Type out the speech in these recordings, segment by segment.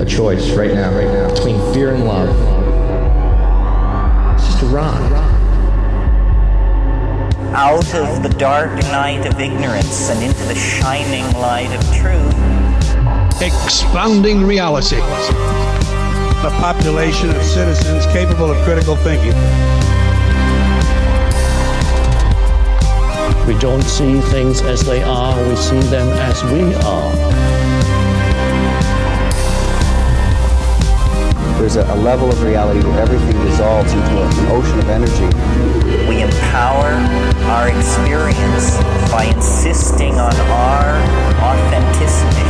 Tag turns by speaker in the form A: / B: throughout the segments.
A: a choice right now, between fear and love. It's just a ride.
B: Out of the dark night of ignorance and into the shining light of truth.
C: Expounding reality.
D: A population of citizens capable of critical thinking.
E: We don't see things as they are, we see them as we are.
F: There's a level of reality where everything dissolves into an ocean of energy.
B: We empower our experience by insisting on our authenticity.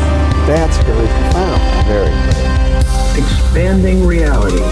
F: That's very profound. Very.
G: Expanding reality.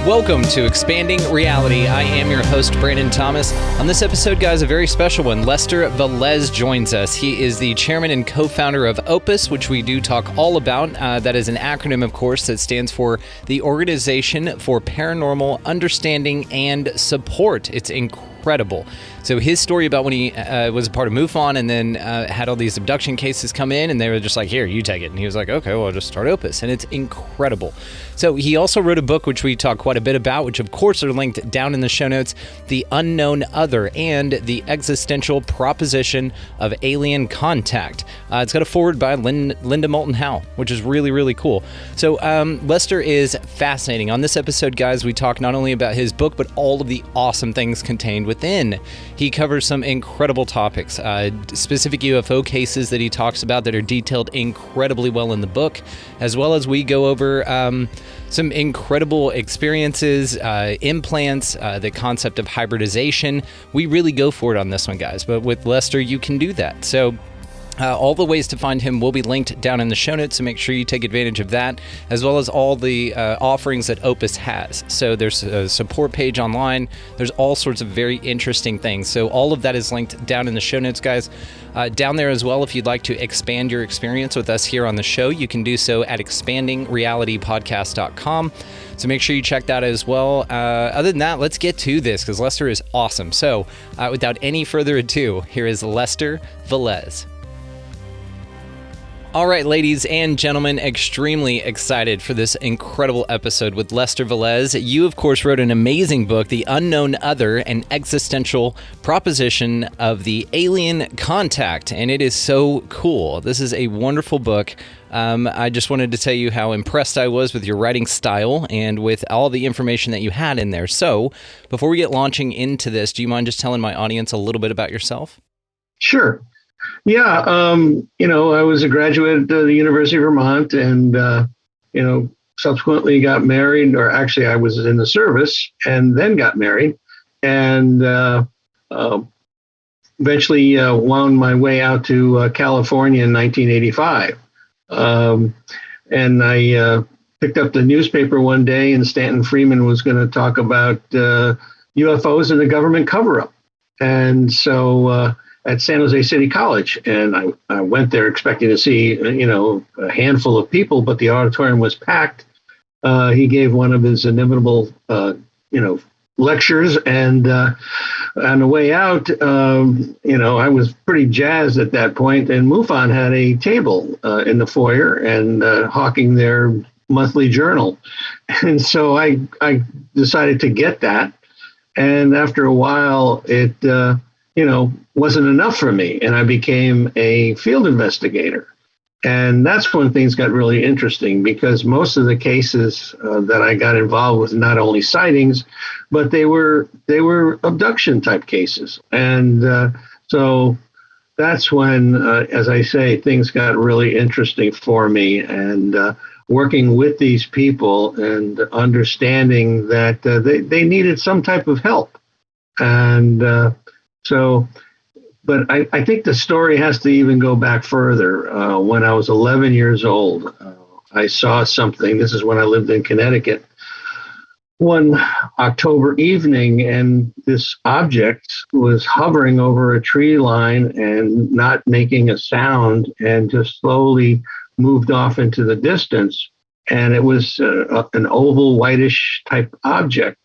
H: Welcome to Expanding Reality. I am your host, Brandon Thomas. On this episode, guys, a very special one. Lester Velez joins us. He is the chairman and co-founder of OPUS, which we do talk all about. That is an acronym, of course, that stands for the Organization for Paranormal Understanding and Support. It's incredible. So his story about when he was a part of MUFON and then had all these abduction cases come in and they were just like, here, you take it. And he was like, okay, well, I'll just start OPUS. And it's incredible. So he also wrote a book, which we talk quite a bit about, which of course are linked down in the show notes, The Unknown Other and the Existential Proposition of Alien Contact. It's got a foreword by Linda Moulton Howe, which is really, really cool. So Lester is fascinating. On this episode, guys, we talk not only about his book, but all of the awesome things contained within. He covers some incredible topics, specific UFO cases that he talks about that are detailed incredibly well in the book, as well as we go over some incredible experiences, implants, the concept of hybridization. We really go for it on this one, guys, but with Lester, you can do that. So all the ways to find him will be linked down in the show notes, so make sure you take advantage of that, as well as all the offerings that OPUS has. So there's a support page online. There's all sorts of very interesting things. So all of that is linked down in the show notes, guys. Down there as well, if you'd like to expand your experience with us here on the show, you can do so at expandingrealitypodcast.com. So make sure you check that as well. Other than that, let's get to this because Lester is awesome. So without any further ado, here is Lester Velez. All right, ladies and gentlemen, extremely excited for this incredible episode with Lester Velez. You, of course, wrote an amazing book, The Unknown Other, an Existential Proposition of the Alien Contact, and it is so cool. This is a wonderful book. I just wanted to tell you how impressed I was with your writing style and with all the information that you had in there. So, before we get launching into this, do you mind just telling my audience a little bit about yourself?
G: Sure. Yeah, I was a graduate at the University of Vermont and, subsequently got married, or actually I was in the service and then got married and eventually wound my way out to California in 1985. And I picked up the newspaper one day and Stanton Friedman was going to talk about UFOs and the government cover-up. And so at San Jose City College, and I went there expecting to see, a handful of people, but the auditorium was packed. He gave one of his inimitable, lectures, and on the way out, I was pretty jazzed at that point, and MUFON had a table in the foyer and hawking their monthly journal. And so I decided to get that, and after a while, it wasn't enough for me. And I became a field investigator. And that's when things got really interesting because most of the cases that I got involved with, not only sightings, but they were abduction type cases. And so that's when, as I say, things got really interesting for me. And working with these people and understanding that they needed some type of help. And but I think the story has to even go back further. When I was 11 years old, I saw something. This is when I lived in Connecticut. One October evening, and this object was hovering over a tree line and not making a sound and just slowly moved off into the distance. And it was an oval whitish type object.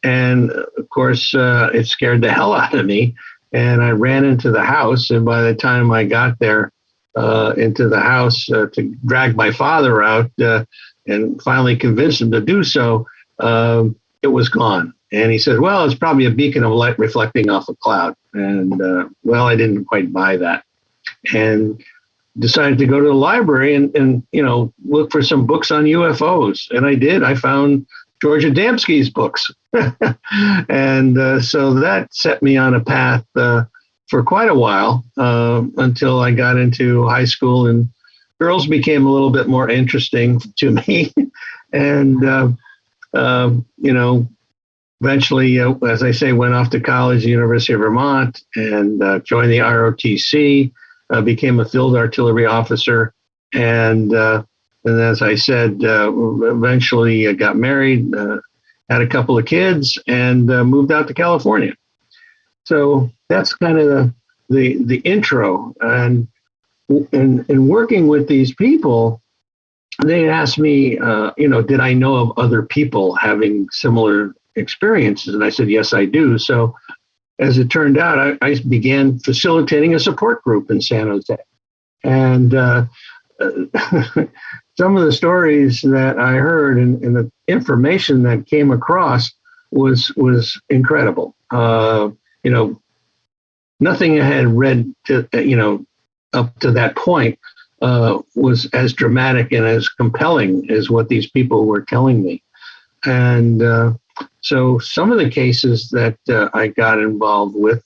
G: And of course, it scared the hell out of me. And I ran into the house. And by the time I got there, into the house to drag my father out and finally convince him to do so, it was gone. And he said, well, it's probably a beacon of light reflecting off a cloud. And, well, I didn't quite buy that. And decided to go to the library and look for some books on UFOs. And I did. I found George Adamski's books. And so that set me on a path for quite a while until I got into high school, and girls became a little bit more interesting to me. And, eventually, as I say, went off to college, the University of Vermont, and joined the ROTC, became a field artillery officer. And as I said, eventually got married, had a couple of kids, and moved out to California. So that's kind of the intro. And in working with these people, they asked me, did I know of other people having similar experiences? And I said, yes, I do. So as it turned out, I began facilitating a support group in San Jose. And some of the stories that I heard and the information that came across was incredible. Nothing I had read up to that point was as dramatic and as compelling as what these people were telling me. And so some of the cases that I got involved with,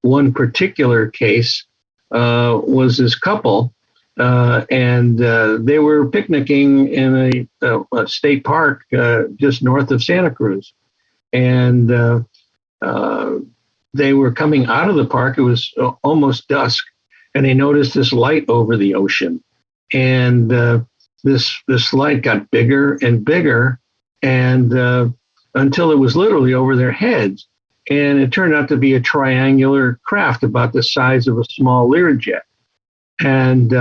G: one particular case was this couple, and they were picnicking in a state park just north of Santa Cruz. And they were coming out of the park. It was almost dusk, and they noticed this light over the ocean. And this light got bigger and bigger, and until it was literally over their heads. And it turned out to be a triangular craft about the size of a small Learjet. And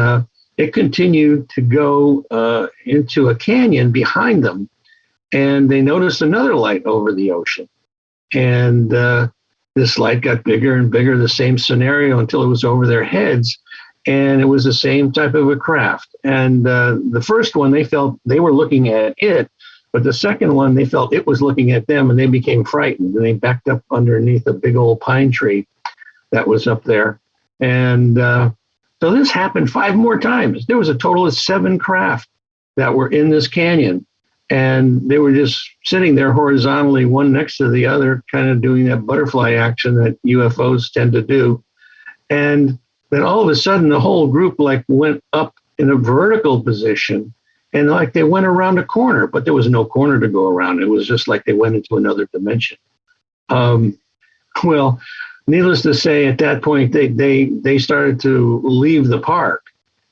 G: it continued to go into a canyon behind them. And they noticed another light over the ocean. And this light got bigger and bigger, the same scenario, until it was over their heads. And it was the same type of a craft. And the first one, they felt they were looking at it. But the second one, they felt it was looking at them, and they became frightened. And they backed up underneath a big old pine tree that was up there. And so this happened 5 more times. There was a total of 7 craft that were in this canyon. And they were just sitting there horizontally, one next to the other, kind of doing that butterfly action that UFOs tend to do. And then all of a sudden, the whole group went up in a vertical position, and they went around a corner, but there was no corner to go around. It was just like they went into another dimension. Well, needless to say, at that point, they started to leave the park.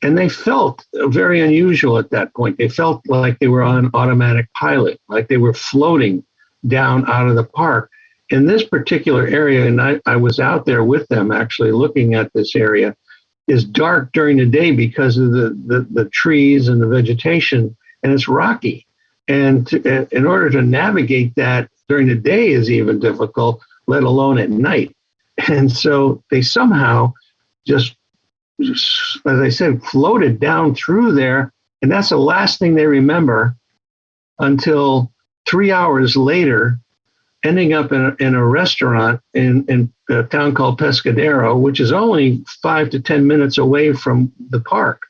G: And they felt very unusual at that point. They felt like they were on automatic pilot, like they were floating down out of the park. In this particular area, and I was out there with them actually looking at this area, is dark during the day because of the trees and the vegetation, and it's rocky. And in order to navigate that during the day is even difficult, let alone at night. And so they somehow just, as I said, floated down through there. And that's the last thing they remember until 3 hours later, ending up in a restaurant in a town called Pescadero, which is only 5 to 10 minutes away from the park.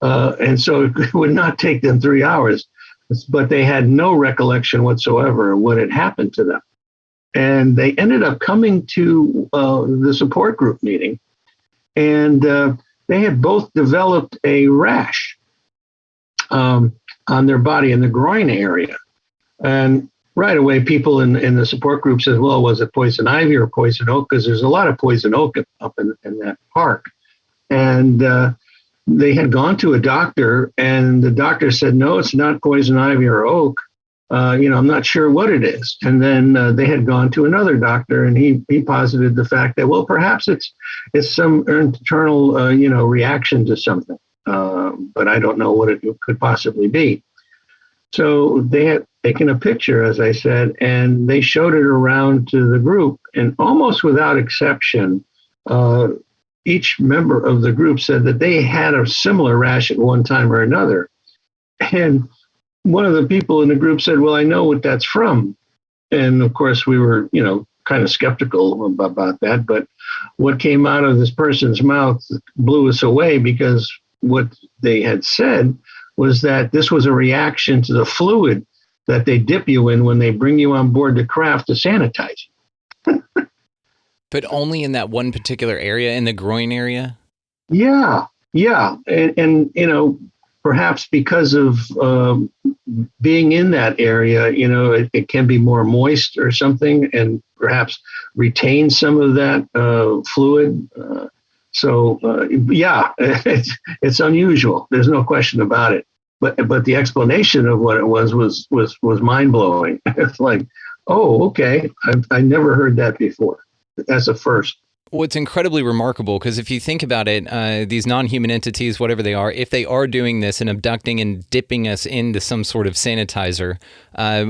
G: And so it would not take them 3 hours, but they had no recollection whatsoever of what had happened to them. And they ended up coming to the support group meeting. And they had both developed a rash on their body in the groin area. And right away, people in the support group said, well, was it poison ivy or poison oak? Because there's a lot of poison oak up in that park. And they had gone to a doctor, and the doctor said, no, it's not poison ivy or oak. I'm not sure what it is. And then they had gone to another doctor, and he posited the fact that, well, perhaps it's some internal, reaction to something. But I don't know what it could possibly be. So they had taken a picture, as I said, and they showed it around to the group. And almost without exception, each member of the group said that they had a similar rash at one time or another. And one of the people in the group said, well, I know what that's from. And of course, we were, kind of skeptical about that. But what came out of this person's mouth blew us away, because what they had said was that this was a reaction to the fluid that they dip you in when they bring you on board the craft to sanitize you.
H: But only in that one particular area, in the groin area?
G: Yeah. And perhaps because of being in that area, it can be more moist or something, and perhaps retain some of that fluid. It's unusual. There's no question about it. But the explanation of what it was mind blowing. It's like, oh, okay, I never heard that before. That's a first.
H: Well, it's incredibly remarkable, because if you think about it, these non-human entities, whatever they are, if they are doing this and abducting and dipping us into some sort of sanitizer,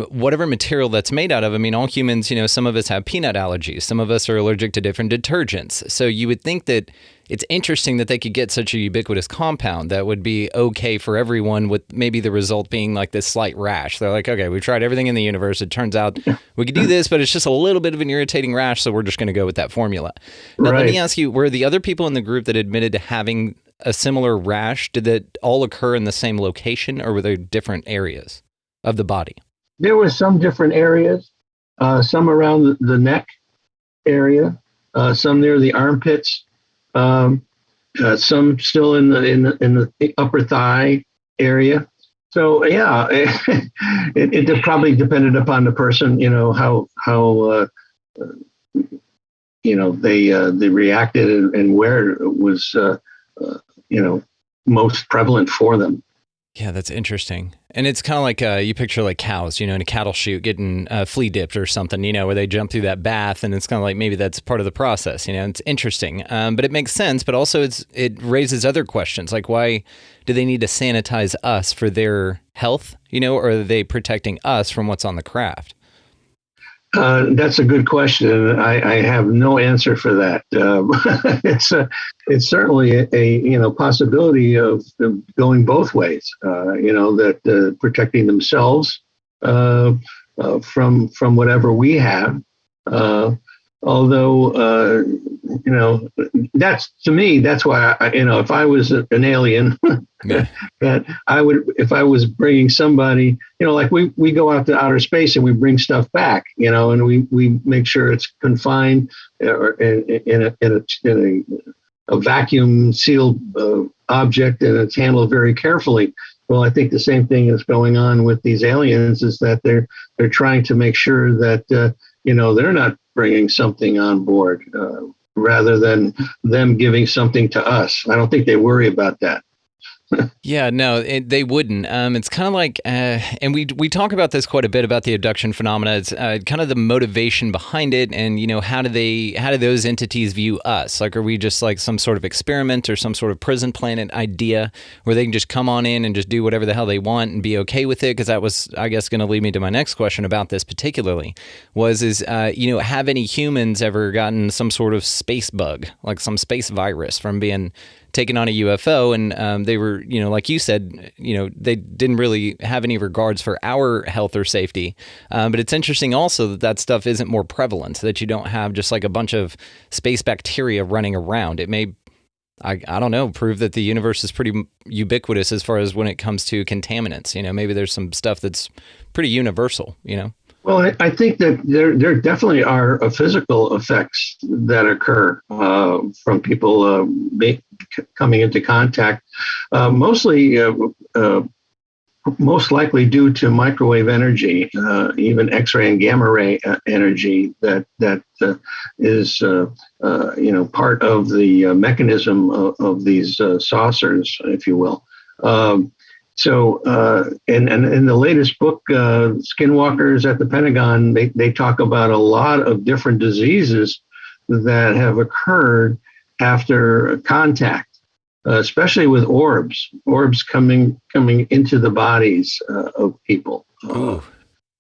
H: whatever material that's made out of, I mean, all humans, some of us have peanut allergies. Some of us are allergic to different detergents. So you would think that it's interesting that they could get such a ubiquitous compound that would be okay for everyone, with maybe the result being like this slight rash. They're like, okay, we've tried everything in the universe. It turns out we could do this, but it's just a little bit of an irritating rash, so we're just going to go with that formula. Now, Let me ask you, were the other people in the group that admitted to having a similar rash, did that all occur in the same location, or were there different areas of the body?
G: There were some different areas, some around the neck area, some near the armpits. Some still in the upper thigh area. So yeah, it probably depended upon the person, how they reacted and where it was most prevalent for them.
H: Yeah, that's interesting. And it's kind of like you picture like cows, in a cattle chute getting flea dipped or something, where they jump through that bath, and it's kind of like maybe that's part of the process. It's interesting, but it makes sense. But also it raises other questions, like why do they need to sanitize us for their health, or are they protecting us from what's on the craft?
G: That's a good question. I have no answer for that. It's certainly a possibility of going both ways. That protecting themselves from whatever we have. Although that's, to me, that's why if I was an alien, that I would, if I was bringing somebody, like we go out to outer space and we bring stuff back, and we make sure it's confined or in a vacuum sealed object, and it's handled very carefully. Well, I think the same thing is going on with these aliens, is that they're trying to make sure that they're not bringing something on board rather than them giving something to us. I don't think they worry about that.
H: Yeah, no, they wouldn't. It's kind of like, and we talk about this quite a bit about the abduction phenomena. It's kind of the motivation behind it, and how do those entities view us? Like, are we just like some sort of experiment or some sort of prison planet idea where they can just come on in and just do whatever the hell they want and be okay with it? Because that was, I guess, going to lead me to my next question about this particularly. Have any humans ever gotten some sort of space bug, like some space virus, from being taken on a UFO, and they were, like you said, they didn't really have any regards for our health or safety. But it's interesting also that stuff isn't more prevalent, that you don't have just like a bunch of space bacteria running around. It may, I don't know, prove that the universe is pretty ubiquitous as far as when it comes to contaminants. Maybe there's some stuff that's pretty universal,
G: Well, I think that there definitely are physical effects that occur from people coming into contact, mostly, most likely due to microwave energy, even X-ray and gamma ray energy that is part of the mechanism of these saucers, if you will. So, and in the latest book, Skinwalkers at the Pentagon, they talk about a lot of different diseases that have occurred after contact, especially with orbs coming into the bodies of people.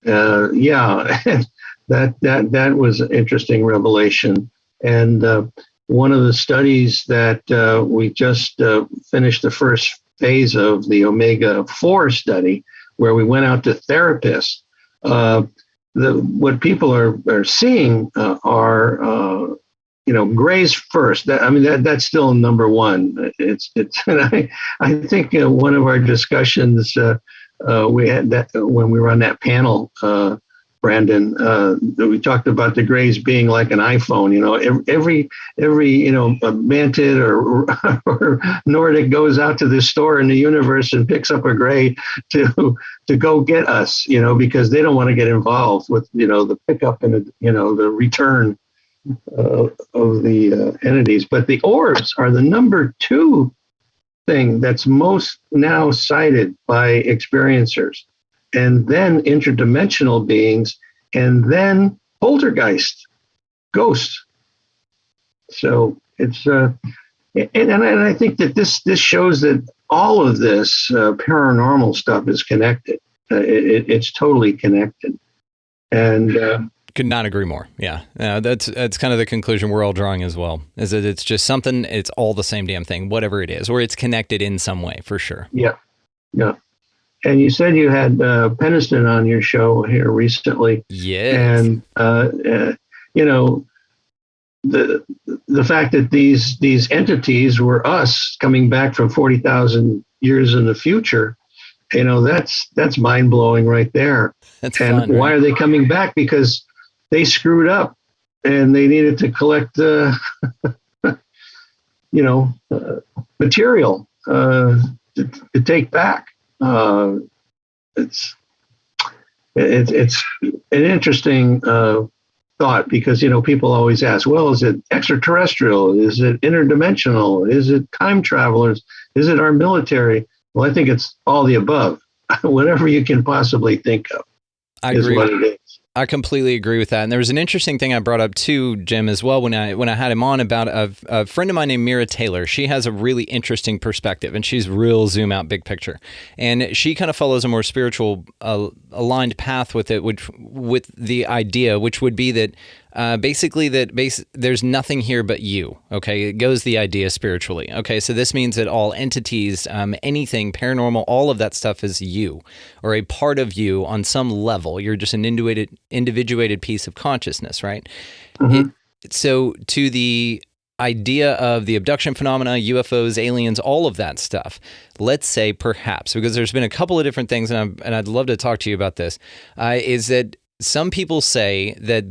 G: That was an interesting revelation. And one of the studies that we just finished the first phase of the Omega-4 study, where we went out to therapists. What people are seeing are grays first. That's still number one. And I think one of our discussions we had that when we were on that panel, Brandon, we talked about the grays being like an iPhone. Every Mantid or Nordic goes out to this store in the universe and picks up a gray to go get us, because they don't want to get involved with the pickup and the return of the entities. But the orbs are the number two thing that's most now cited by experiencers, and then interdimensional beings, and then poltergeist, ghosts. So it's and I think that this shows that all of this paranormal stuff is connected. It's totally connected, and
H: could not agree more. Yeah, that's kind of the conclusion we're all drawing as well. Is that it's just something? It's all the same damn thing, whatever it is, or it's connected in some way for sure.
G: Yeah. And you said you had Peniston on your show here recently.
H: Yes.
G: And the fact that these entities were us coming back from 40,000 years in the future, that's mind blowing right there.
H: That's
G: and
H: fun,
G: why
H: right?
G: are they coming back? Because they screwed up and they needed to collect material to take back. It's an interesting thought, because people always ask, well, is it extraterrestrial? Is it interdimensional? Is it time travelers? Is it our military? Well, I think it's all the above. Whatever you can possibly think of.
H: I
G: is
H: agree.
G: what it is.
H: I completely agree with that. And there was an interesting thing I brought up too, Jim, as well, when I had him on, about a friend of mine named Mira Taylor. She has a really interesting perspective, and she's real zoom out, big picture. And she kind of follows a more spiritual aligned path with it, with the idea, which would be that there's nothing here but you. Okay, it goes the idea spiritually. Okay, so this means that all entities, anything paranormal, all of that stuff is you, or a part of you on some level. You're just an individuated piece of consciousness, right?
G: Mm-hmm.
H: So to the idea of the abduction phenomena, UFOs, aliens, all of that stuff, let's say perhaps, because there's been a couple of different things, and I'd love to talk to you about this, is that some people say that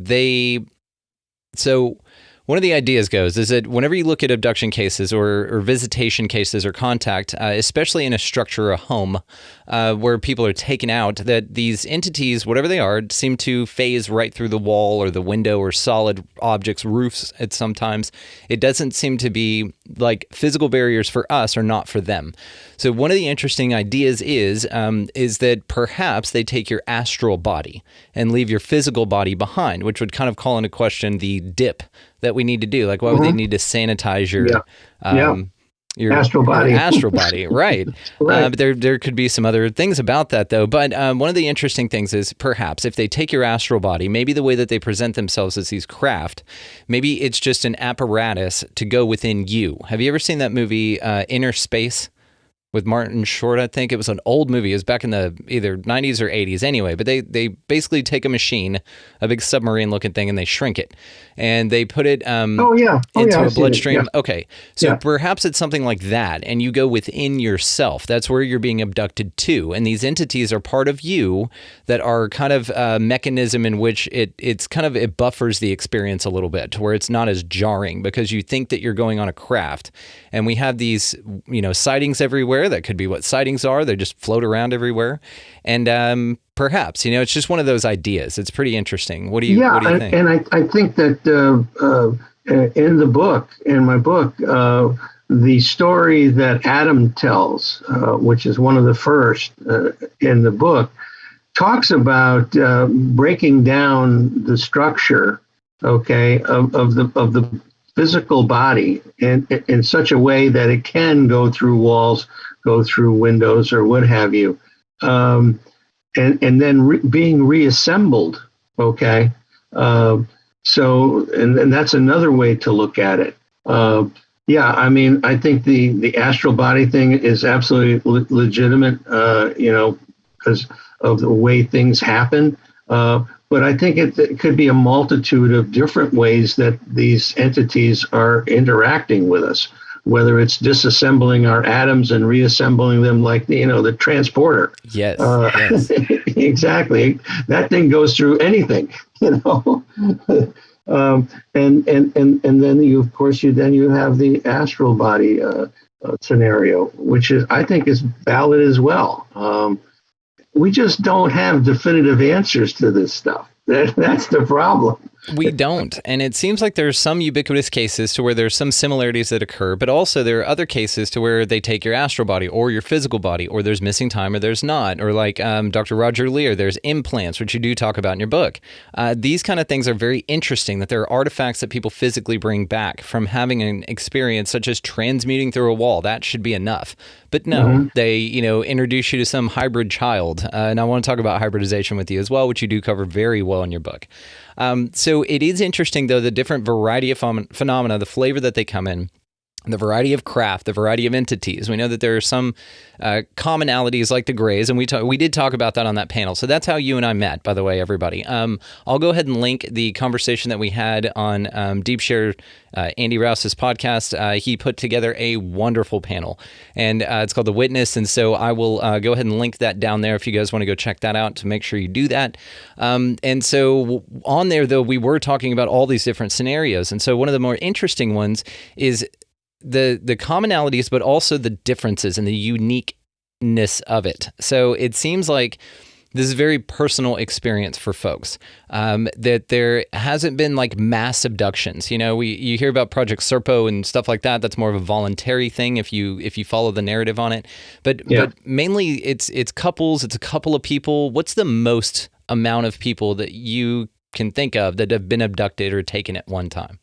H: so one of the ideas goes is that whenever you look at abduction cases or visitation cases or contact, especially in a structure, a home, where people are taken out, that these entities, whatever they are, seem to phase right through the wall or the window or solid objects, roofs sometimes. It doesn't seem to be like physical barriers for us or not for them. So one of the interesting ideas is that perhaps they take your astral body and leave your physical body behind, which would kind of call into question the dip that we need to do. Like, why would they need to sanitize your your
G: astral body?
H: Astral body, right?
G: Right.
H: But there could be some other things about that, though. But one of the interesting things is perhaps if they take your astral body, maybe the way that they present themselves as these craft, maybe it's just an apparatus to go within you. Have you ever seen that movie Inner Space? With Martin Short, I think it was an old movie. It was back in the either 90s or 80s anyway, but they basically take a machine, a big submarine looking thing, and they shrink it. And they put it into a bloodstream. Yeah. Okay. So perhaps it's something like that, and you go within yourself. That's where you're being abducted to. And these entities are part of you that are kind of a mechanism in which it buffers the experience a little bit, to where it's not as jarring, because you think that you're going on a craft. And we have these, sightings everywhere. That could be what sightings are. They just float around everywhere. And perhaps, it's just one of those ideas. It's pretty interesting. What do you think?
G: And I think that in my book, the story that Adam tells, which is one of the first in the book, talks about breaking down the structure, of the physical body in such a way that it can go through walls, go through windows, or what have you, and then being reassembled. So that's another way to look at it. Yeah, I mean, I think the astral body thing is absolutely legitimate, because of the way things happen. But I think it could be a multitude of different ways that these entities are interacting with us, whether it's disassembling our atoms and reassembling them like, the transporter.
H: Yes.
G: Exactly. That thing goes through anything, and then you have the astral body scenario, which I think is valid as well. We just don't have definitive answers to this stuff. That's the problem.
H: We don't. And it seems like there's some ubiquitous cases to where there's some similarities that occur, but also there are other cases to where they take your astral body or your physical body, or there's missing time or there's not. Or like Dr. Roger Lear, there's implants, which you do talk about in your book. These kind of things are very interesting, that there are artifacts that people physically bring back from having an experience such as transmuting through a wall. That should be enough. But no, they, introduce you to some hybrid child. And I want to talk about hybridization with you as well, which you do cover very well in your book. So it is interesting, though, the different variety of phenomena, the flavor that they come in, the variety of craft, the variety of entities. We know that there are some commonalities like the Greys, and we did talk about that on that panel. So that's how you and I met, by the way, everybody. I'll go ahead and link the conversation that we had on Deep Share, Andy Rouse's podcast. He put together a wonderful panel, and it's called The Witness. And so I will go ahead and link that down there if you guys want to go check that out, to make sure you do that. And so on there, though, we were talking about all these different scenarios. And so one of the more interesting ones is the commonalities, but also the differences and the uniqueness of it. So it seems like this is a very personal experience for folks, that there hasn't been like mass abductions. You hear about Project Serpo and stuff like that. That's more of a voluntary thing if you follow the narrative on it. But mainly it's couples. It's a couple of people. What's the most amount of people that you can think of that have been abducted or taken at one time?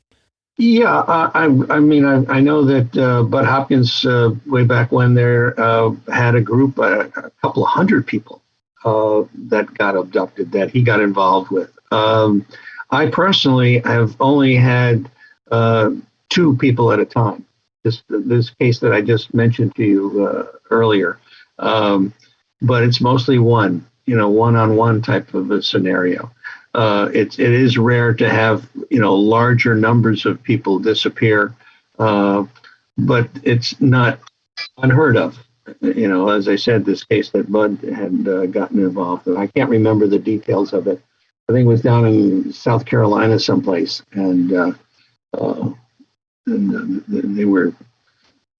G: Yeah, I know that Bud Hopkins, way back when there, had a group, a couple of hundred people that got abducted, that he got involved with. I personally have only had 2 people at a time. This case that I just mentioned to you earlier, but it's mostly one-on-one type of a scenario. It is rare to have larger numbers of people disappear, but it's not unheard of. As I said, this case that Bud had gotten involved in, I can't remember the details of it. I think it was down in South Carolina someplace, and they were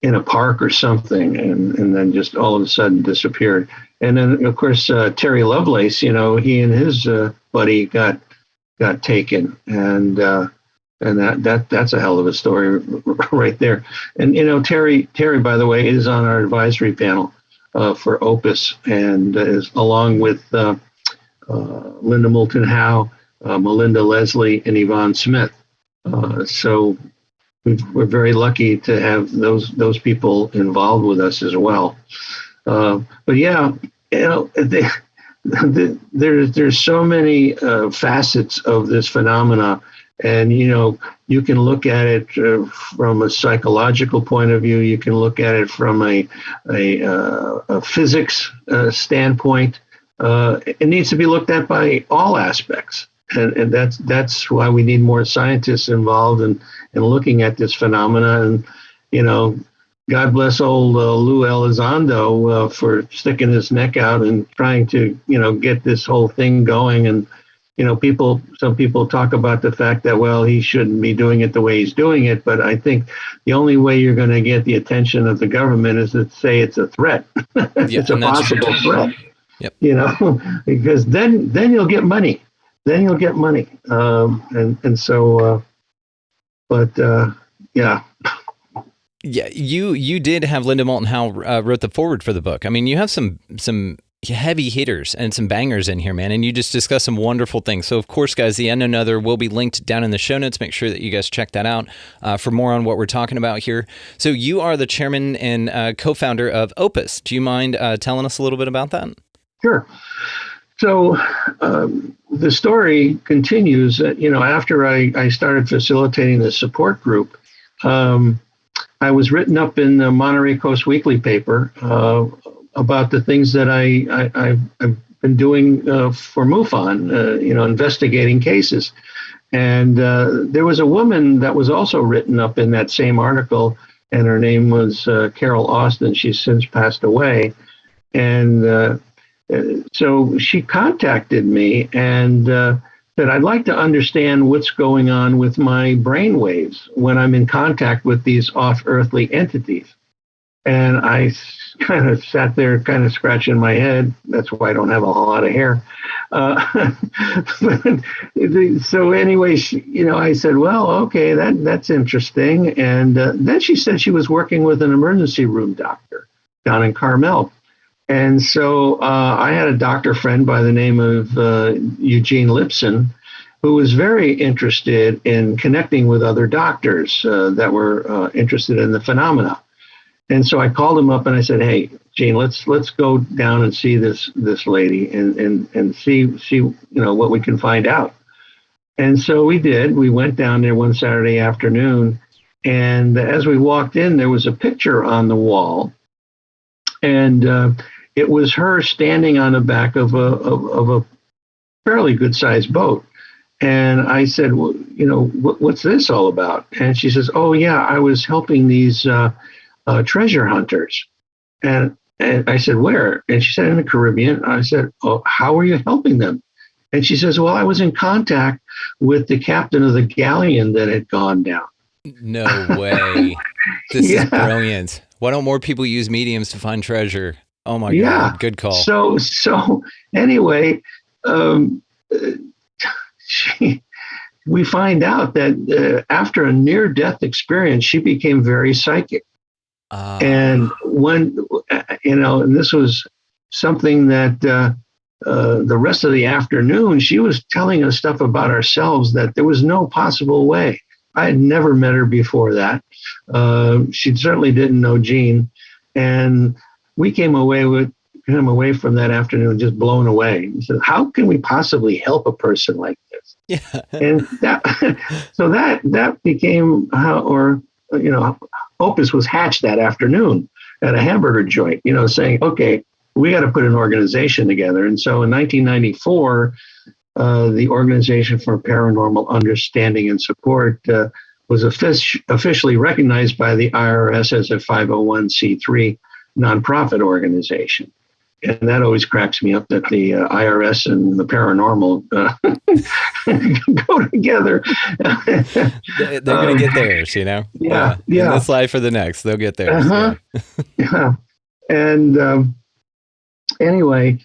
G: in a park or something, and then just all of a sudden disappeared. And then, of course, Terry Lovelace, he and his buddy got taken, and that's a hell of a story right there. And Terry, by the way, is on our advisory panel for OPUS, and is along with Linda Moulton Howe, Melinda Leslie, and Yvonne Smith. So we're very lucky to have those people involved with us as well. But yeah, there's so many facets of this phenomena, and you can look at it from a psychological point of view. You can look at it from a physics standpoint. It needs to be looked at by all aspects, and that's why we need more scientists involved in looking at this phenomena. And God bless old Lou Elizondo for sticking his neck out and trying to, get this whole thing going. And, some people talk about the fact that, well, he shouldn't be doing it the way he's doing it. But I think the only way you're going to get the attention of the government is to say it's a threat. It's a possible threat.
H: Yep.
G: Because then you'll get money. Yeah.
H: Yeah, you did have Linda Moulton Howe wrote the foreword for the book. I mean, you have some heavy hitters and some bangers in here, man, and you just discussed some wonderful things. So, of course, guys, The Unknown Other will be linked down in the show notes. Make sure that you guys check that out for more on what we're talking about here. So you are the chairman and co-founder of OPUS. Do you mind telling us a little bit about that?
G: Sure. So the story continues. After I started facilitating the support group, I was written up in the Monterey Coast Weekly paper about the things that I've been doing for MUFON, investigating cases. And there was a woman that was also written up in that same article, and her name was Carol Austin. She's since passed away. And so she contacted me and said, I'd like to understand what's going on with my brain waves when I'm in contact with these off-earthly entities. And I kind of sat there kind of scratching my head. That's why I don't have a whole lot of hair. So anyway, I said, well, okay, that's interesting. And then she said she was working with an emergency room doctor down in Carmel. And so I had a doctor friend by the name of Eugene Lipson, who was very interested in connecting with other doctors that were interested in the phenomena. And so I called him up and I said, hey, Gene, let's go down and see this lady and see what we can find out. And so we did. We went down there one Saturday afternoon. And as we walked in, there was a picture on the wall. And it was her standing on the back of a fairly good sized boat. And I said, well, what's this all about? And she says, oh, yeah, I was helping these treasure hunters. And I said, where? And she said, in the Caribbean. I said, oh, how are you helping them? And she says, well, I was in contact with the captain of the galleon that had gone down.
H: No way. This is brilliant. Why don't more people use mediums to find treasure? Oh my God, good call.
G: So anyway, we find out that after a near-death experience, she became very psychic. And when, and this was something that the rest of the afternoon, she was telling us stuff about ourselves that there was no possible way. I had never met her before that. She certainly didn't know Gene. And we came away from that afternoon just blown away. He said, how can we possibly help a person like this? Yeah. And that became how, Opus was hatched that afternoon at a hamburger joint, saying, okay, we got to put an organization together. And so in 1994, the Organization for Paranormal Understanding and Support was officially recognized by the IRS as a 501c3 nonprofit organization. And that always cracks me up that the IRS and the paranormal go together.
H: They're going to get theirs, Yeah. In this life or the next, they'll get theirs.
G: Yeah. And anyway,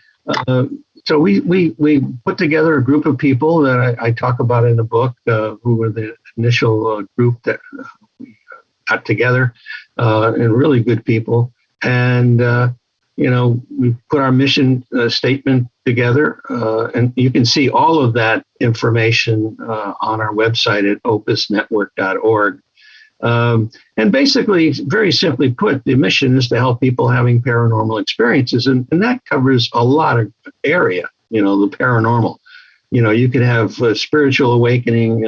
G: so we put together a group of people that I talk about in the book, who were the initial group that we got together, and really good people. And we put our mission statement together, and you can see all of that information on our website at opusnetwork.org. And basically, very simply put, the mission is to help people having paranormal experiences, and that covers a lot of area, the paranormal. You could have spiritual awakening,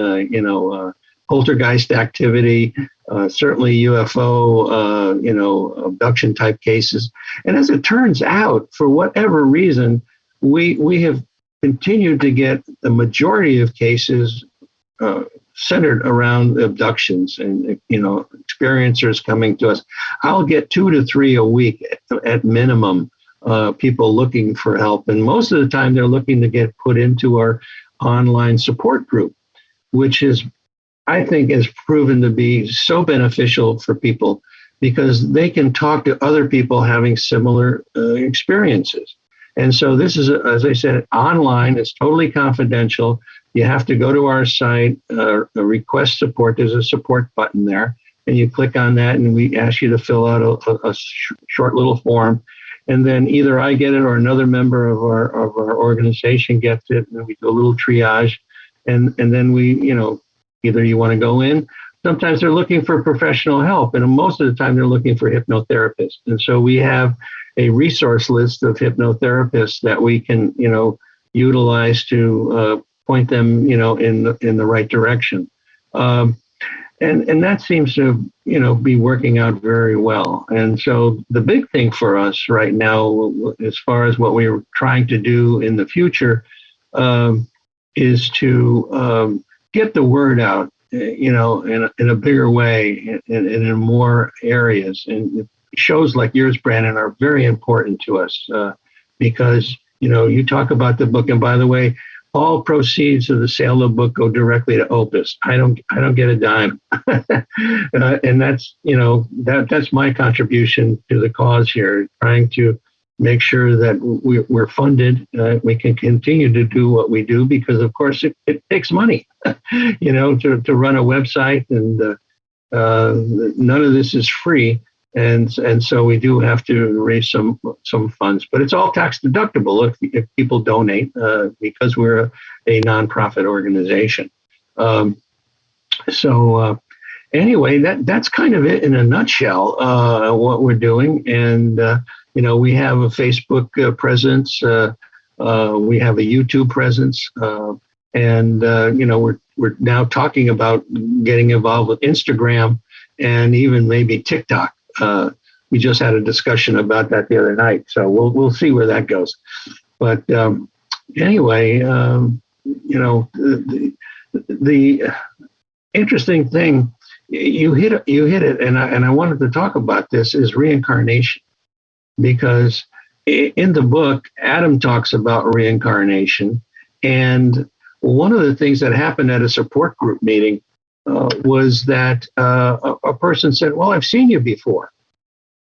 G: poltergeist activity, certainly UFO, abduction type cases. And as it turns out, for whatever reason, we have continued to get the majority of cases centered around abductions and, experiencers coming to us. I'll get 2 to 3 a week at minimum, people looking for help. And most of the time they're looking to get put into our online support group, which is, I think, has proven to be so beneficial for people because they can talk to other people having similar experiences. And so this is, as I said, online. It's totally confidential. You have to go to our site, request support. There's a support button there, and you click on that, and we ask you to fill out a short little form. And then either I get it or another member of our organization gets it, and we do a little triage. And then we, either you want to go in. Sometimes they're looking for professional help, and most of the time they're looking for hypnotherapists. And so we have a resource list of hypnotherapists that we can, utilize to point them, in the right direction. and that seems to, be working out very well. And so the big thing for us right now, as far as what we're trying to do in the future, is to get the word out, in a bigger way and in more areas. And shows like yours, Brandon, are very important to us because, you talk about the book. And by the way, all proceeds of the sale of the book go directly to Opus. I don't get a dime. And that's, that's my contribution to the cause here, trying to make sure that we're funded. We can continue to do what we do because, of course, it takes money, to run a website, and none of this is free. And so we do have to raise some funds, but it's all tax deductible if people donate because we're a nonprofit organization. Anyway, that's kind of it in a nutshell. What we're doing, and we have a Facebook presence, we have a YouTube presence, and we're now talking about getting involved with Instagram and even maybe TikTok. We just had a discussion about that the other night, so we'll see where that goes. But anyway, the interesting thing, you hit it, and I wanted to talk about this, is reincarnation, because in the book Adam talks about reincarnation, and one of the things that happened at a support group meeting was that a person said, "Well, I've seen you before."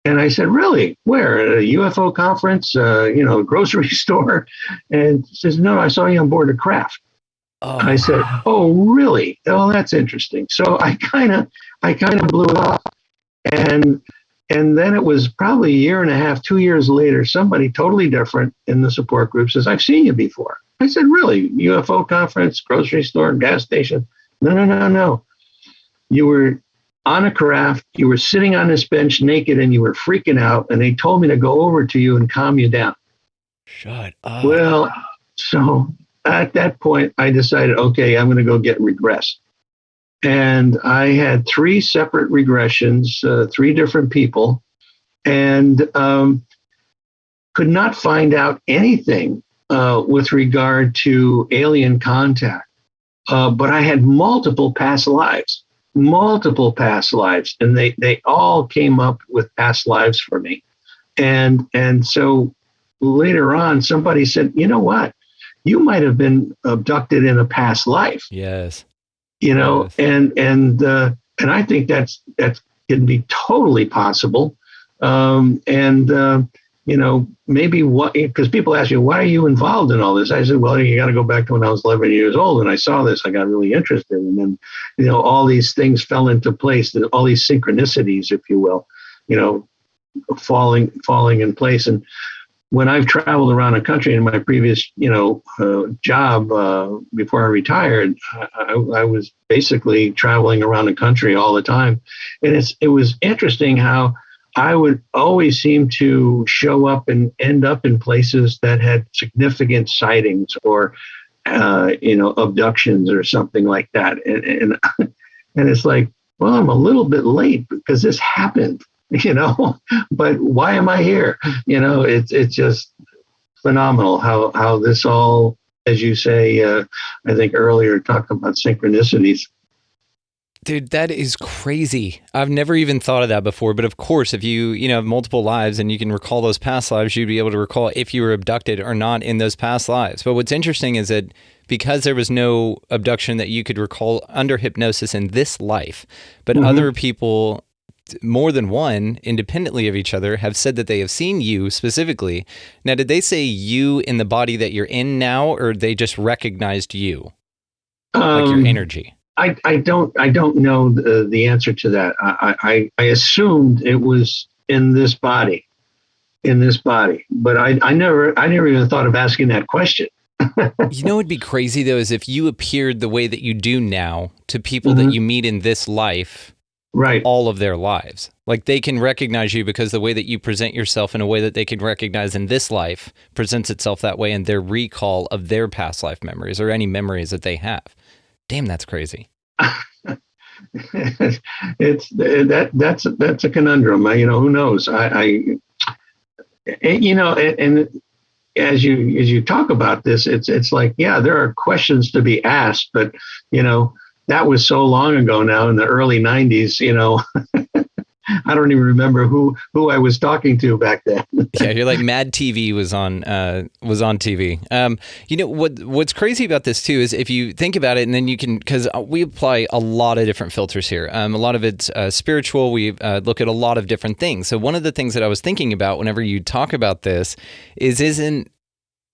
G: And I said, "Really? Where? At a UFO conference? A grocery store?" And he says, "No, I saw you on board a craft." Oh. I said, "Oh, really? Oh, that's interesting." So I kind of blew it off, and then it was probably a year and a half, 2 years later, somebody totally different in the support group says, "I've seen you before." I said, "Really? UFO conference, grocery store, gas station?" No. You were on a craft, you were sitting on this bench naked, and you were freaking out, and they told me to go over to you and calm you down.
H: Shut up.
G: Well, so at that point, I decided, okay, I'm going to go get regressed. And I had 3 separate regressions, 3 different people, and could not find out anything with regard to alien contact. But I had multiple past lives, and they all came up with past lives for me. And so later on, somebody said, "You know what? You might have been abducted in a past life."
H: Yes.
G: Yes. And I think that can be totally possible. Maybe because people ask you, "Why are you involved in all this?" I said, "Well, you got to go back to when I was 11 years old and I saw this. I got really interested, and then all these things fell into place. All these synchronicities, if you will, falling in place." And when I've traveled around the country in my previous job before I retired, I was basically traveling around the country all the time, and it was interesting how I would always seem to show up and end up in places that had significant sightings or, abductions or something like that. And it's like, well, I'm a little bit late because this happened, but why am I here? It's just phenomenal how this all, as you say, I think earlier, talked about synchronicities.
H: Dude, that is crazy. I've never even thought of that before. But of course, if you have multiple lives and you can recall those past lives, you'd be able to recall if you were abducted or not in those past lives. But what's interesting is that because there was no abduction that you could recall under hypnosis in this life, but other people, more than one, independently of each other, have said that they have seen you specifically. Now, did they say you in the body that you're in now, or they just recognized you, like your energy?
G: I don't know the answer to that. I assumed it was in this body, but I never even thought of asking that question.
H: What'd be crazy though is if you appeared the way that you do now to people that you meet in this life,
G: right,
H: all of their lives, like they can recognize you because the way that you present yourself in a way that they can recognize in this life presents itself that way in their recall of their past life memories or any memories that they have. Damn, that's crazy.
G: that's a conundrum. Who knows? And as you talk about this, it's like, yeah, there are questions to be asked, but that was so long ago now in the early 90s. I don't even remember who I was talking to back then.
H: Yeah, you're like Mad TV was on TV. What's crazy about this too is if you think about it, and then you can, because we apply a lot of different filters here. A lot of it's spiritual. We look at a lot of different things. So one of the things that I was thinking about whenever you talk about this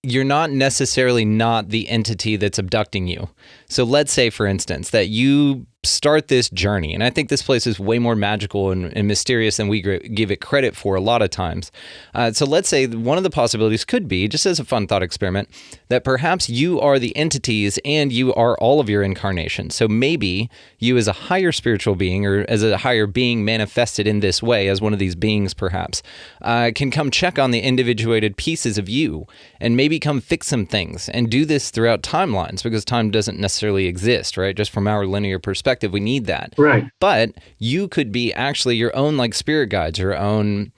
H: you're not necessarily not the entity that's abducting you. So let's say, for instance, that you start this journey, and I think this place is way more magical and mysterious than we give it credit for a lot of times. So let's say one of the possibilities could be, just as a fun thought experiment, that perhaps you are the entities and you are all of your incarnations. So maybe you as a higher spiritual being, or as a higher being manifested in this way, as one of these beings perhaps, can come check on the individuated pieces of you and maybe come fix some things and do this throughout timelines, because time doesn't necessarily exist, right? Just from our linear perspective, we need that.
G: Right.
H: But you could be actually your own like spirit guides, your own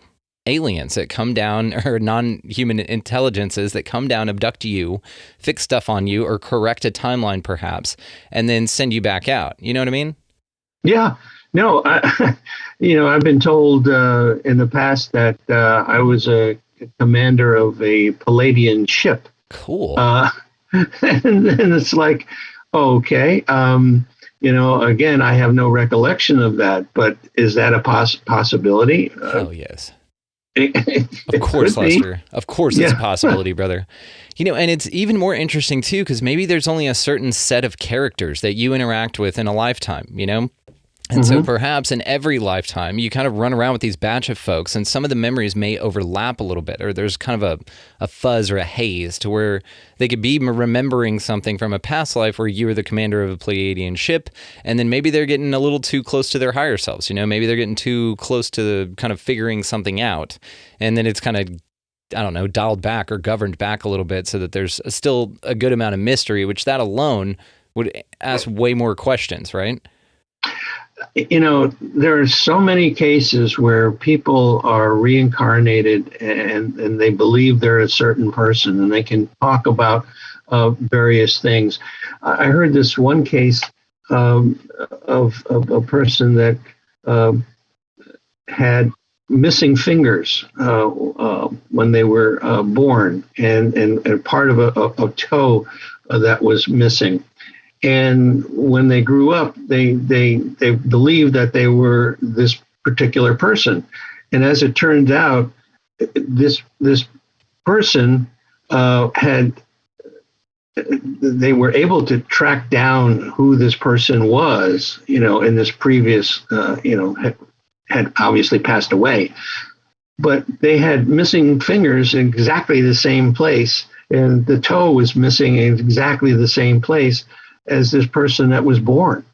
H: aliens that come down, or non-human intelligences that come down, abduct you, fix stuff on you, or correct a timeline perhaps, and then send you back out. You know what I mean?
G: Yeah. No, I've been told in the past that I was a commander of a Palladian ship.
H: Cool.
G: And it's like, okay, again, I have no recollection of that, but is that a possibility?
H: Oh, yes. Of course, Lester. Of course, it's a possibility, brother. And it's even more interesting, too, because maybe there's only a certain set of characters that you interact with in a lifetime, And so perhaps in every lifetime, you kind of run around with these batch of folks, and some of the memories may overlap a little bit, or there's kind of a fuzz or a haze to where they could be remembering something from a past life where you were the commander of a Pleiadian ship, and then maybe they're getting a little too close to their higher selves. Maybe they're getting too close to kind of figuring something out, and then it's kind of, I don't know, dialed back or governed back a little bit so that there's still a good amount of mystery, which that alone would ask way more questions, right?
G: There are so many cases where people are reincarnated and they believe they're a certain person, and they can talk about various things. I heard this one case of a person that had missing fingers when they were born, and part of a toe that was missing. And when they grew up, they believed that they were this particular person. And as it turned out, this person they were able to track down who this person was, in this previous, had obviously passed away. But they had missing fingers in exactly the same place, and the toe was missing in exactly the same place as this person that was born.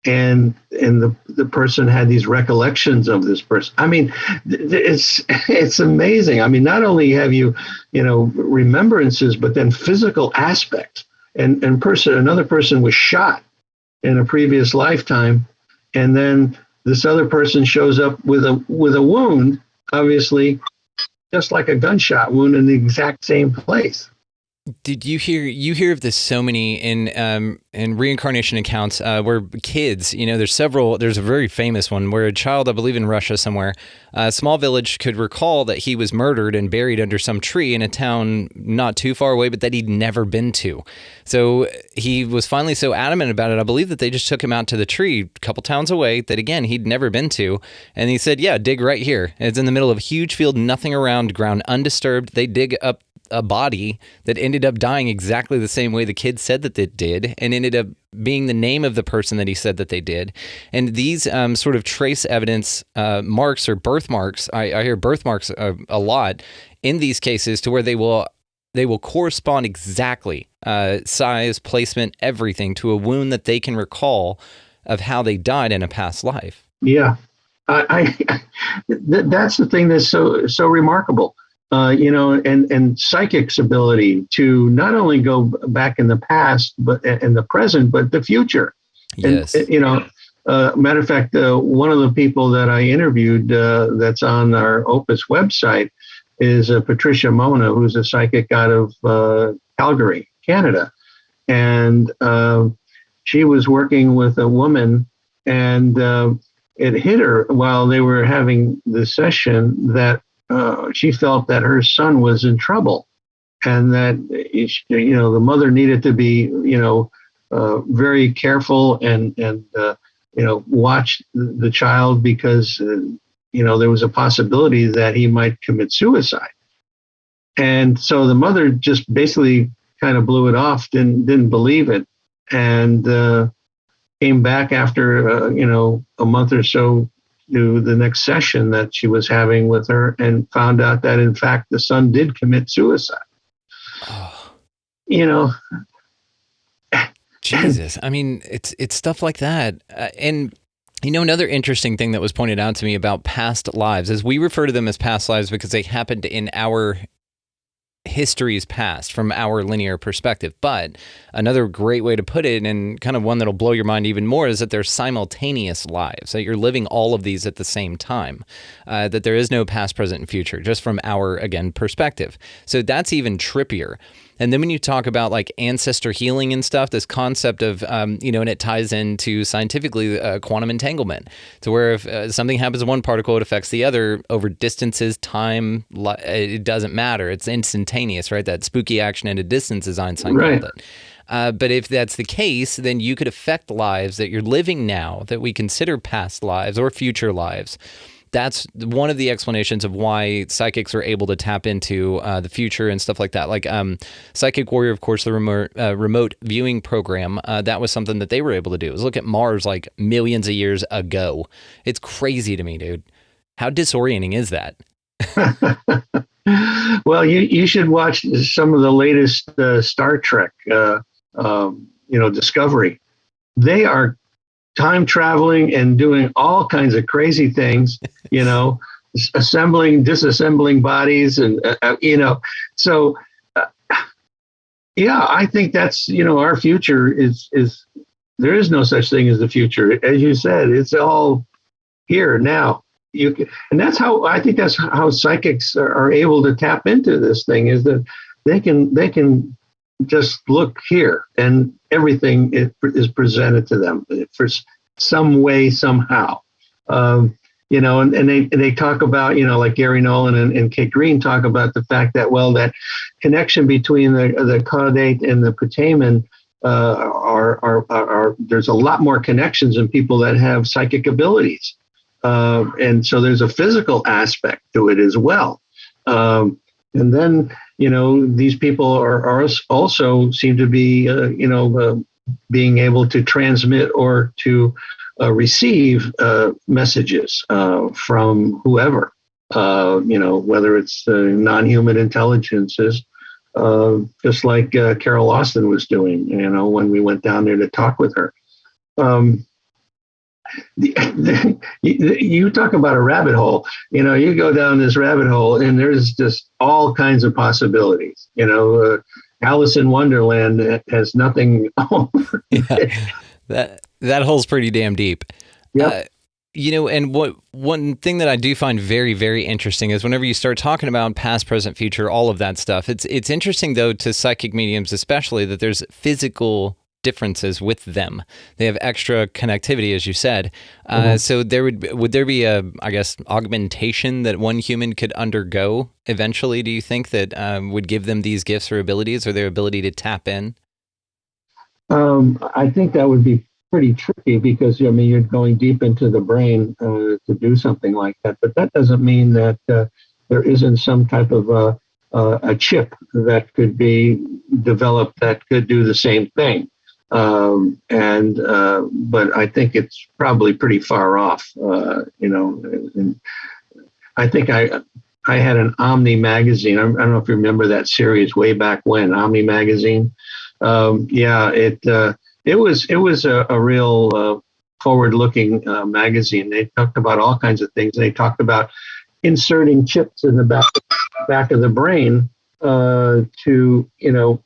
G: And the person had these recollections of this person. I mean, it's amazing. I mean, not only have you remembrances, but then physical aspects. And another person was shot in a previous lifetime, and then this other person shows up with a wound, obviously, just like a gunshot wound in the exact same place.
H: Did you hear of this so many in reincarnation accounts where kids, there's a very famous one where a child, I believe in Russia somewhere, a small village, could recall that he was murdered and buried under some tree in a town not too far away, but that he'd never been to. So he was finally so adamant about it, I believe that they just took him out to the tree a couple towns away that, again, he'd never been to. And he said, yeah, dig right here. And it's in the middle of a huge field, nothing around, ground undisturbed. They dig up a body that ended up dying exactly the same way the kid said that it did, and ended up being the name of the person that he said that they did. And these sort of trace evidence marks or birthmarks, I hear birthmarks a lot in these cases, to where they will correspond exactly, size, placement, everything, to a wound that they can recall of how they died in a past life.
G: Yeah, that's the thing that's so remarkable. And psychics' ability to not only go back in the past, but in the present, but the future.
H: Yes.
G: And, Matter of fact, one of the people that I interviewed that's on our OPUS website is Patricia Mona, who's a psychic out of Calgary, Canada. And she was working with a woman, and it hit her while they were having the session that she felt that her son was in trouble, and that the mother needed to be very careful and watch the child, because there was a possibility that he might commit suicide. And so the mother just basically kind of blew it off, didn't believe it, and came back after a month or so to the next session that she was having with her, and found out that in fact the son did commit suicide.
H: Oh. Jesus. I mean, it's stuff like that. And another interesting thing that was pointed out to me about past lives is we refer to them as past lives because they happened in our history's past from our linear perspective. But another great way to put it, and kind of one that'll blow your mind even more, is that they're simultaneous lives, that you're living all of these at the same time, that there is no past, present, and future, just from our, again, perspective. So that's even trippier. And then when you talk about like ancestor healing and stuff, this concept of, and it ties into scientifically quantum entanglement, to where if something happens to one particle, it affects the other over distances, time, it doesn't matter. It's instantaneous, right? That spooky action at a distance, as Einstein called it. But if that's the case, then you could affect lives that you're living now that we consider past lives or future lives. That's one of the explanations of why psychics are able to tap into the future and stuff like that. Like Psychic Warrior, of course, the remote viewing program, that was something that they were able to do. Is look at Mars like millions of years ago. It's crazy to me, dude. How disorienting is that?
G: Well, you should watch some of the latest Star Trek, Discovery. They are time traveling and doing all kinds of crazy things, assembling, disassembling bodies, and So, I think that's our future is there is no such thing as the future, as you said. It's all here now. And that's how I think that's how psychics are able to tap into this thing, is that they can just look here and everything is presented to them for some way, somehow. And they talk about, like Gary Nolan and Kate Green talk about the fact that, that connection between the caudate and the putamen there's a lot more connections in people that have psychic abilities. And so there's a physical aspect to it as well. And then, these people are also seem to be, being able to transmit or to receive messages from whoever, whether it's non-human intelligences, just like Carol Austin was doing, when we went down there to talk with her. You talk about a rabbit hole. You go down this rabbit hole and there's just all kinds of possibilities. Alice in Wonderland has nothing over it.
H: That hole's pretty damn deep.
G: Yep.
H: And one thing that I do find very, very interesting is whenever you start talking about past, present, future, all of that stuff, it's interesting, though, to psychic mediums especially, that there's physical differences with them. They have extra connectivity, as you said. So would there be a, I guess, augmentation that one human could undergo eventually, do you think, that would give them these gifts or abilities, or their ability to tap in?
G: I think that would be pretty tricky, because you're going deep into the brain to do something like that. But that doesn't mean that there isn't some type of a chip that could be developed that could do the same thing. But I think it's probably pretty far off. And I think I had an Omni magazine. I don't know if you remember that series way back when, Omni magazine. It was a real forward-looking magazine. They talked about all kinds of things. They talked about inserting chips in the back of the brain to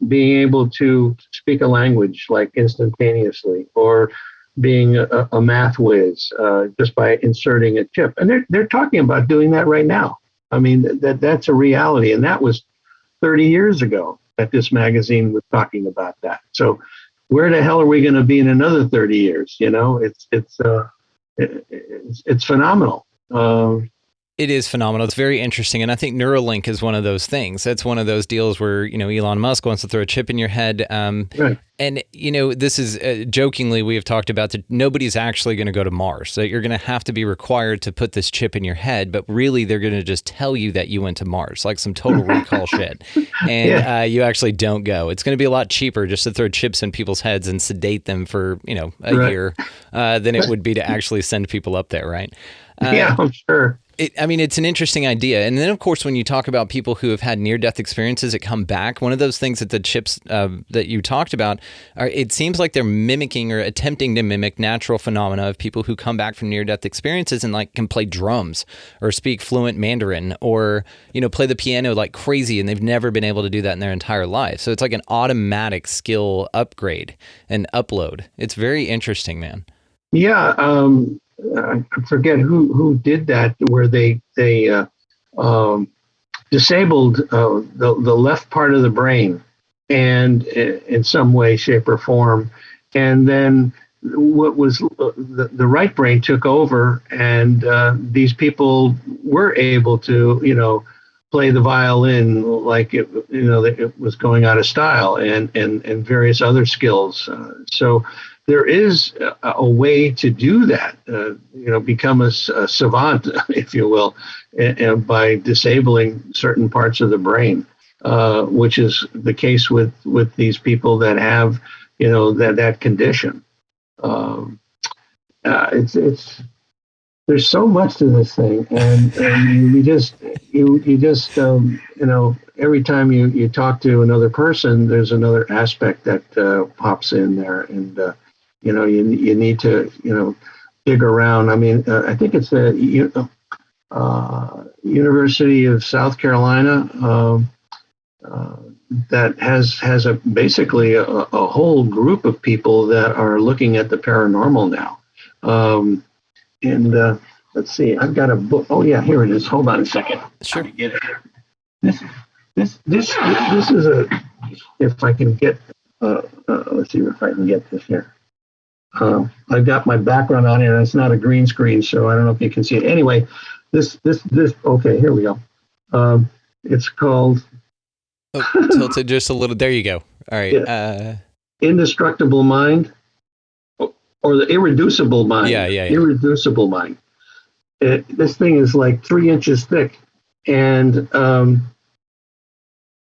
G: being able to speak a language like instantaneously, or being a math whiz just by inserting a chip. And they're talking about doing that right now. I mean, that's a reality. And that was 30 years ago that this magazine was talking about that. So where the hell are we going to be in another 30 years? You know, it's phenomenal.
H: It is phenomenal. It's very interesting. And I think Neuralink is one of those things. That's one of those deals where, you know, Elon Musk wants to throw a chip in your head.
G: Right.
H: And, you know, this is jokingly, we have talked about that nobody's actually going to go to Mars. So you're going to have to be required to put this chip in your head. But really, they're going to just tell you that you went to Mars, like some total recall shit. And you actually don't go. It's going to be a lot cheaper just to throw chips in people's heads and sedate them for, you know, a year than it would be to actually send people up there, right?
G: Yeah, I'm sure.
H: I mean, it's an interesting idea. And then, of course, when you talk about people who have had near-death experiences that come back, one of those things that the chips that you talked about, it seems like they're mimicking or attempting to mimic natural phenomena of people who come back from near-death experiences and like can play drums or speak fluent Mandarin or, you know, play the piano like crazy, and they've never been able to do that in their entire life. So it's like an automatic skill upgrade and upload. It's very interesting, man.
G: Yeah. I forget who did that, where they disabled the left part of the brain, and in some way, shape, or form, and then what was the right brain took over, and these people were able to, you know, play the violin like it was going out of style, and various other skills. So there is a way to do that, you know, become a savant, if you will, and by disabling certain parts of the brain, which is the case with these people that have, you know, that condition. It's there's so much to this thing, and you just you know, every time you talk to another person, there's another aspect that pops in there, and you know, you need to, you know, dig around. I mean, I think it's the University of South Carolina that has basically a whole group of people that are looking at the paranormal now. And let's see, I've got a book. Oh yeah, here it is. Hold on a second.
H: Sure.
G: Let me get it. This is a. If I can get. Let's see if I can get this here. I've got my background on here, and it's not a green screen, so I don't know if you can see it. Anyway, this. Okay, here we go. It's called.
H: Oh, tilted just a little. There you go. All right.
G: Yeah. Indestructible Mind, or the Irreducible Mind.
H: Yeah.
G: Irreducible Mind. This thing is like 3 inches thick, and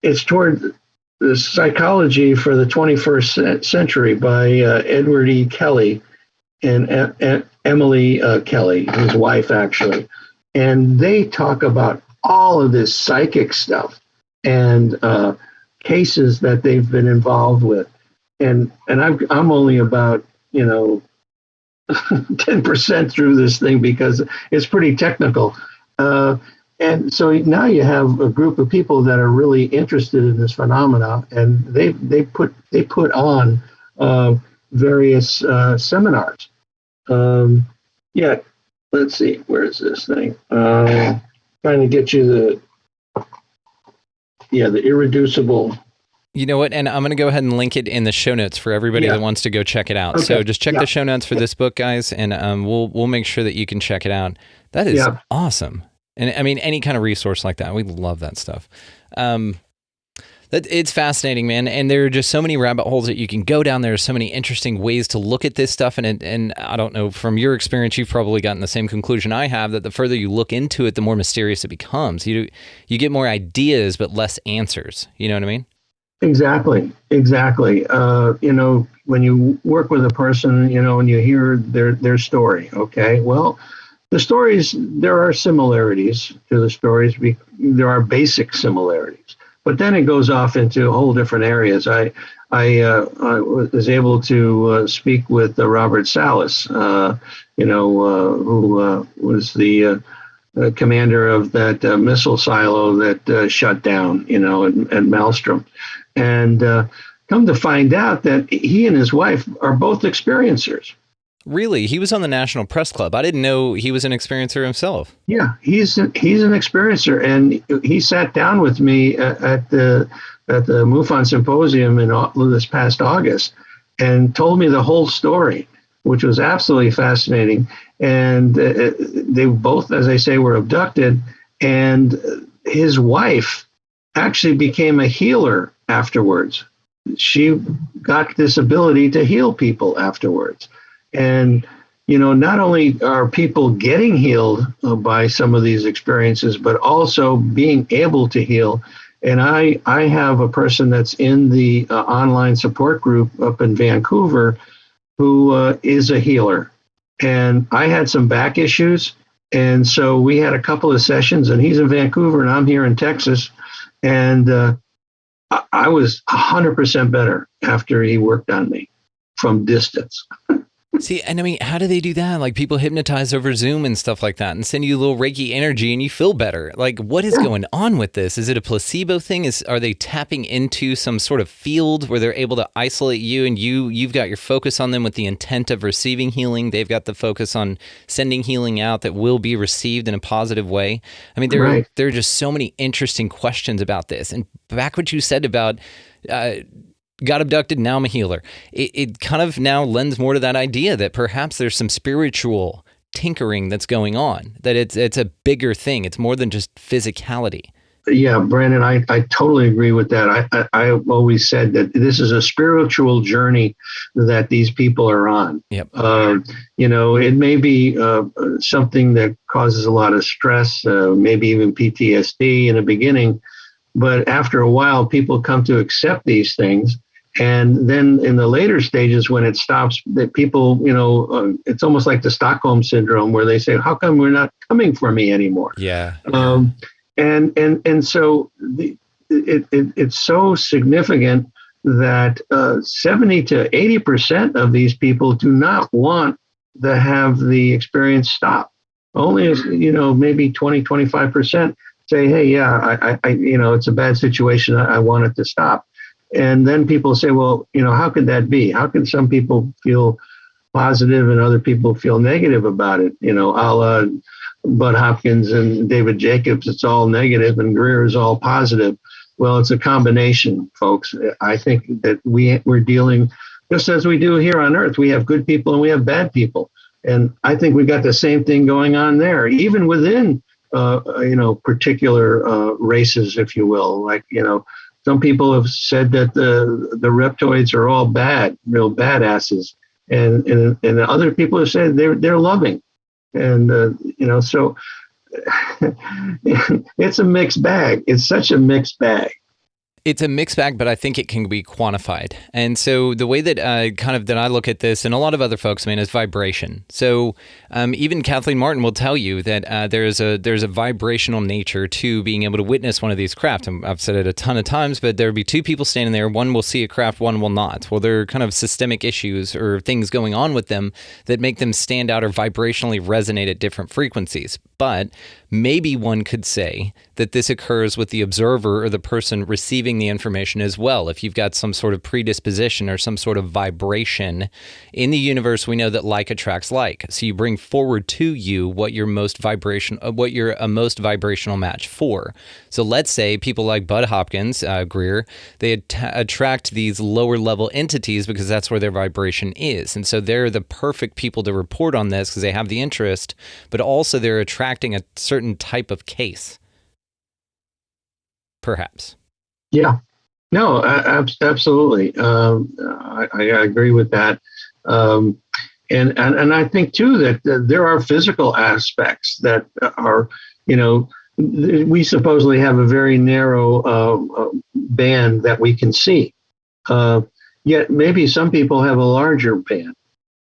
G: it's toward the psychology for the 21st century by Edward E. Kelly and Emily Kelly, his wife, actually. And they talk about all of this psychic stuff and cases that they've been involved with. And I'm only about, 10% through this thing because it's pretty technical. And so now you have a group of people that are really interested in this phenomena, and they put on various seminars. Let's see, where is this thing? Trying to get you the irreducible.
H: You know what? And I'm going to go ahead and link it in the show notes for everybody that wants to go check it out. Okay. So just check the show notes for this book, guys, and we'll make sure that you can check it out. That is awesome. And I mean, any kind of resource like that, we love that stuff. It's fascinating, man. And there are just so many rabbit holes that you can go down. There are so many interesting ways to look at this stuff. And I don't know, from your experience, you've probably gotten the same conclusion I have, that the further you look into it, the more mysterious it becomes. You get more ideas, but less answers. You know what I mean? Exactly.
G: When you work with a person, and you hear their story, okay, well, the stories, there are similarities to the stories. There are basic similarities, but then it goes off into whole different areas. I was able to speak with Robert Salas, who was the commander of that missile silo that shut down, at Maelstrom. And come to find out that he and his wife are both experiencers.
H: Really? He was on the National Press Club. I didn't know he was an experiencer himself.
G: Yeah, he's an experiencer, and he sat down with me at the MUFON symposium in this past August and told me the whole story, which was absolutely fascinating. And they both, as I say, were abducted, and his wife actually became a healer afterwards. She got this ability to heal people afterwards. And, not only are people getting healed by some of these experiences, but also being able to heal. And I have a person that's in the online support group up in Vancouver who is a healer. And I had some back issues. And so we had a couple of sessions, and he's in Vancouver and I'm here in Texas. And I was 100% better after he worked on me from distance.
H: See, and I mean, how do they do that? Like, people hypnotize over Zoom and stuff like that and send you a little Reiki energy and you feel better. Like, what is going on with this? Is it a placebo thing? Are they tapping into some sort of field where they're able to isolate you, and you've got your focus on them with the intent of receiving healing? They've got the focus on sending healing out that will be received in a positive way. I mean, there are just so many interesting questions about this. And back what you said about got abducted, now I'm a healer. It kind of now lends more to that idea that perhaps there's some spiritual tinkering that's going on, that it's a bigger thing. It's more than just physicality.
G: Yeah, Brandon, I totally agree with that. I've always said that this is a spiritual journey that these people are on.
H: Yep.
G: It may be something that causes a lot of stress, maybe even PTSD in the beginning, but after a while, people come to accept these things. And then in the later stages, when it stops, that people, it's almost like the Stockholm syndrome, where they say, how come we're not coming for me anymore?
H: Yeah.
G: And so it's so significant that 70 to 80% of these people do not want to have the experience stop. Only, maybe 20, 25% say, hey, yeah, I it's a bad situation. I want it to stop. And then people say, well, how could that be? How can some people feel positive and other people feel negative about it? A la Bud Hopkins and David Jacobs, it's all negative, and Greer is all positive. Well, it's a combination, folks. I think that we're dealing, just as we do here on Earth, we have good people and we have bad people. And I think we got the same thing going on there, even within, particular races, if you will. Like, some people have said that the reptoids are all bad, real badasses. And other people have said they're loving. And, so it's a mixed bag. It's such a mixed bag.
H: It's a mixed bag, but I think it can be quantified. And so the way that that I look at this, and a lot of other folks, is vibration. So even Kathleen Martin will tell you that there's a vibrational nature to being able to witness one of these craft. And I've said it a ton of times, but there'll be two people standing there. One will see a craft, one will not. Well, there are kind of systemic issues or things going on with them that make them stand out or vibrationally resonate at different frequencies. But maybe one could say that this occurs with the observer or the person receiving the information as well. If you've got some sort of predisposition or some sort of vibration in the universe, we know that like attracts like. So you bring forward to you what you're a most vibrational match for. So let's say people like Bud Hopkins, Greer, they attract these lower level entities because that's where their vibration is. And so they're the perfect people to report on this because they have the interest, but also they're attracting a certain type of case. Perhaps.
G: Yeah, no, absolutely. I agree with that. And I think too that there are physical aspects that are, we supposedly have a very narrow band that we can see. Yet maybe some people have a larger band.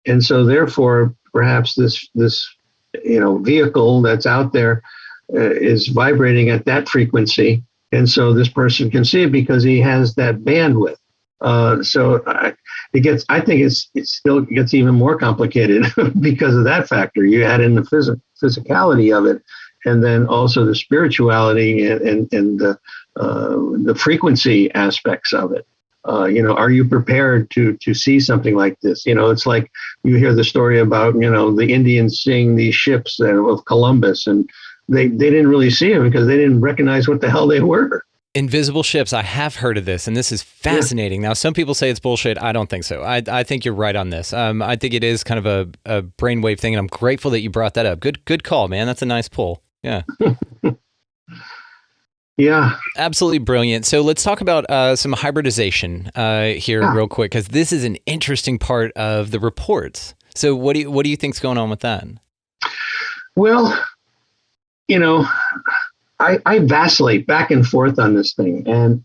G: And so therefore, perhaps this vehicle that's out there is vibrating at that frequency. And so this person can see it because he has that bandwidth. So I think it still gets even more complicated because of that factor. You add in the physicality of it, and then also the spirituality and the frequency aspects of it. Are you prepared to see something like this? It's like you hear the story about, the Indians seeing these ships of Columbus, and they didn't really see them because they didn't recognize what the hell they were.
H: Invisible ships. I have heard of this, and this is fascinating. Now, some people say it's bullshit. I don't think so. I think you're right on this. I think it is kind of a brainwave thing, and I'm grateful that you brought that up. Good call, man. That's a nice pull. Yeah.
G: Yeah.
H: Absolutely brilliant. So let's talk about some hybridization here real quick, because this is an interesting part of the reports. So what do you think's going on with that?
G: Well, I vacillate back and forth on this thing, and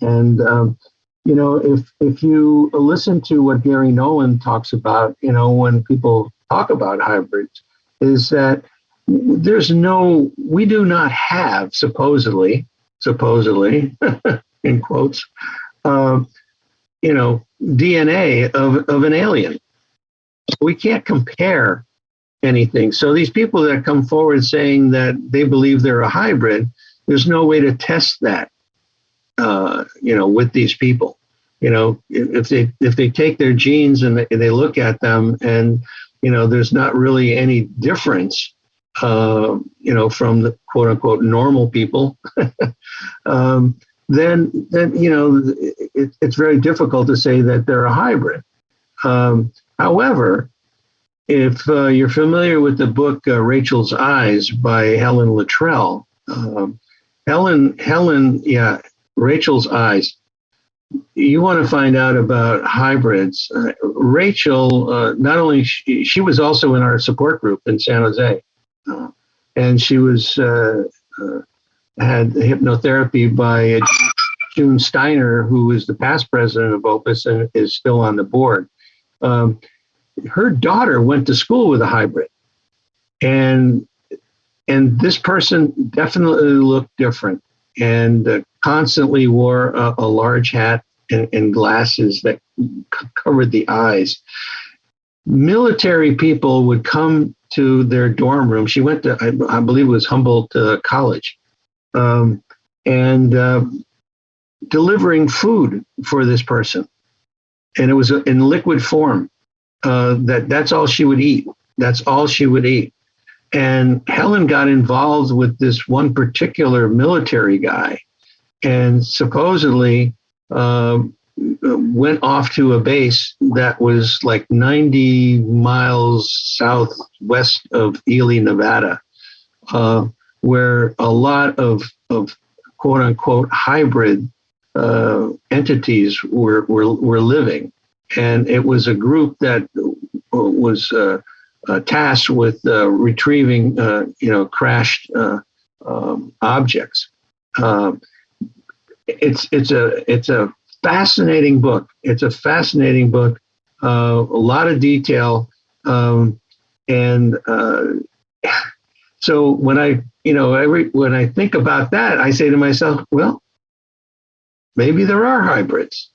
G: if you listen to what Gary Nolan talks about, when people talk about hybrids, is that we do not have supposedly in quotes, DNA of an alien. We can't compare anything. So these people that come forward saying that they believe they're a hybrid, there's no way to test that, with these people. If they take their genes and they look at them, and there's not really any difference, from the quote unquote normal people, then it's very difficult to say that they're a hybrid. However, if you're familiar with the book Rachel's Eyes by Helen Luttrell, Rachel's Eyes, you want to find out about hybrids. Rachel, not only she was also in our support group in San Jose, and she was had hypnotherapy by June Steiner, who is the past president of OPUS and is still on the board. Her daughter went to school with a hybrid, and this person definitely looked different, and constantly wore a large hat and glasses that covered the eyes. Military people would come to their dorm room. She went to, I believe it was Humboldt College, and delivering food for this person. And it was in liquid form. That's all she would eat. That's all she would eat. And Helen got involved with this one particular military guy, and supposedly went off to a base that was like 90 miles southwest of Ely, Nevada, where a lot of quote unquote hybrid entities were living. And it was a group that was tasked with retrieving, crashed objects. It's a fascinating book. It's a fascinating book. A lot of detail, and so when I think about that, I say to myself, well, maybe there are hybrids,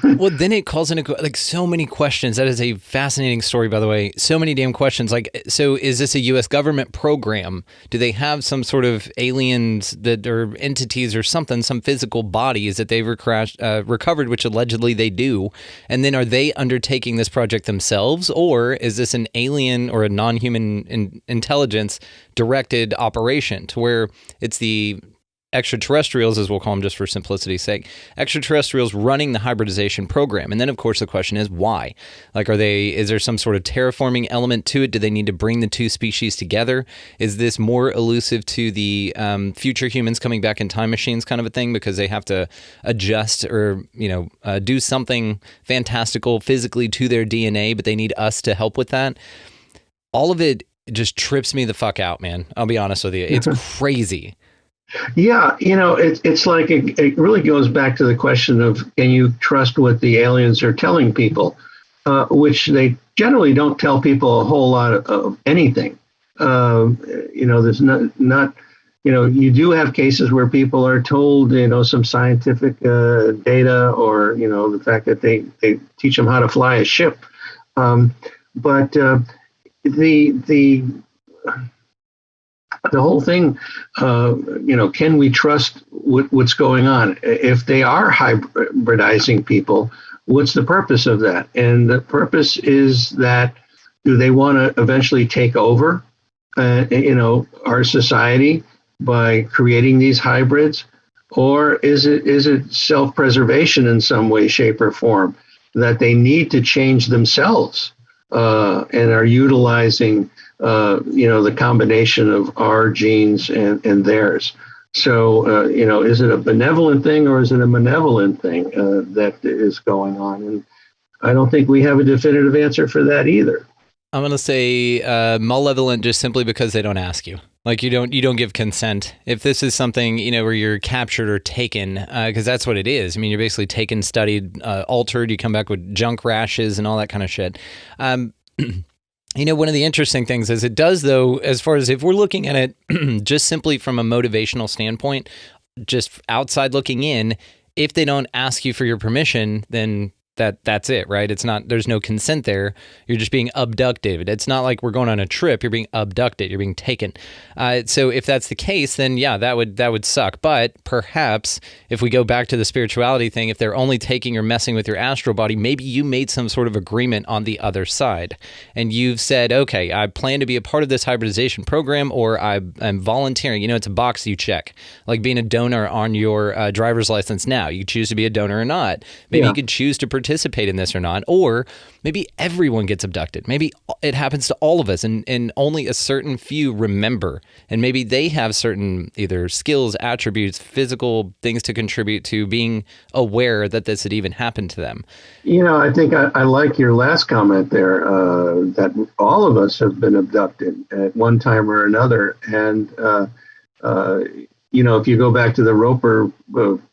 H: Well, then it calls into like so many questions. That is a fascinating story, by the way. So many damn questions. Like, so is this a U.S. government program? Do they have some sort of aliens that are entities or something, some physical bodies that they've recovered, which allegedly they do? And then are they undertaking this project themselves, or is this an alien or a non-human intelligence directed operation to where it's the extraterrestrials, as we'll call them just for simplicity's sake, extraterrestrials running the hybridization program? And then, of course, the question is why? Like, is there some sort of terraforming element to it? Do they need to bring the two species together? Is this more elusive to the future humans coming back in time machines kind of a thing, because they have to adjust or, do something fantastical physically to their DNA, but they need us to help with that? All of it just trips me the fuck out, man. I'll be honest with you. It's crazy.
G: Yeah, it's like it really goes back to the question of, can you trust what the aliens are telling people, which they generally don't tell people a whole lot of anything. There's not you do have cases where people are told, some scientific data, or, the fact that they teach them how to fly a ship. But the whole thing, can we trust what's going on? If they are hybridizing people, what's the purpose of that? And the purpose is that, do they want to eventually take over, our society by creating these hybrids? Or is it self-preservation in some way, shape, or form, that they need to change themselves and are utilizing, the combination of our genes and theirs? So, is it a benevolent thing or is it a malevolent thing that is going on? And I don't think we have a definitive answer for that either.
H: I'm going to say malevolent just simply because they don't ask you. Like you don't give consent. If this is something, where you're captured or taken, because that's what it is. I mean, you're basically taken, studied, altered. You come back with junk rashes and all that kind of shit. One of the interesting things is it does, though, as far as if we're looking at it just simply from a motivational standpoint, just outside looking in, if they don't ask you for your permission, then that's it, right? It's not, there's no consent there. You're just being abducted. It's not like we're going on a trip. You're being abducted. You're being taken. So if that's the case, then yeah, that would suck. But perhaps if we go back to the spirituality thing, if they're only taking or messing with your astral body, maybe you made some sort of agreement on the other side. And you've said, okay, I plan to be a part of this hybridization program, or I'm volunteering. It's a box you check, like being a donor on your driver's license now. You choose to be a donor or not. Maybe you could choose to participate in this or not, or maybe everyone gets abducted. Maybe it happens to all of us, and only a certain few remember, and maybe they have certain either skills, attributes, physical things to contribute to being aware that this had even happened to them.
G: I think I like your last comment there, that all of us have been abducted at one time or another. And, if you go back to the Roper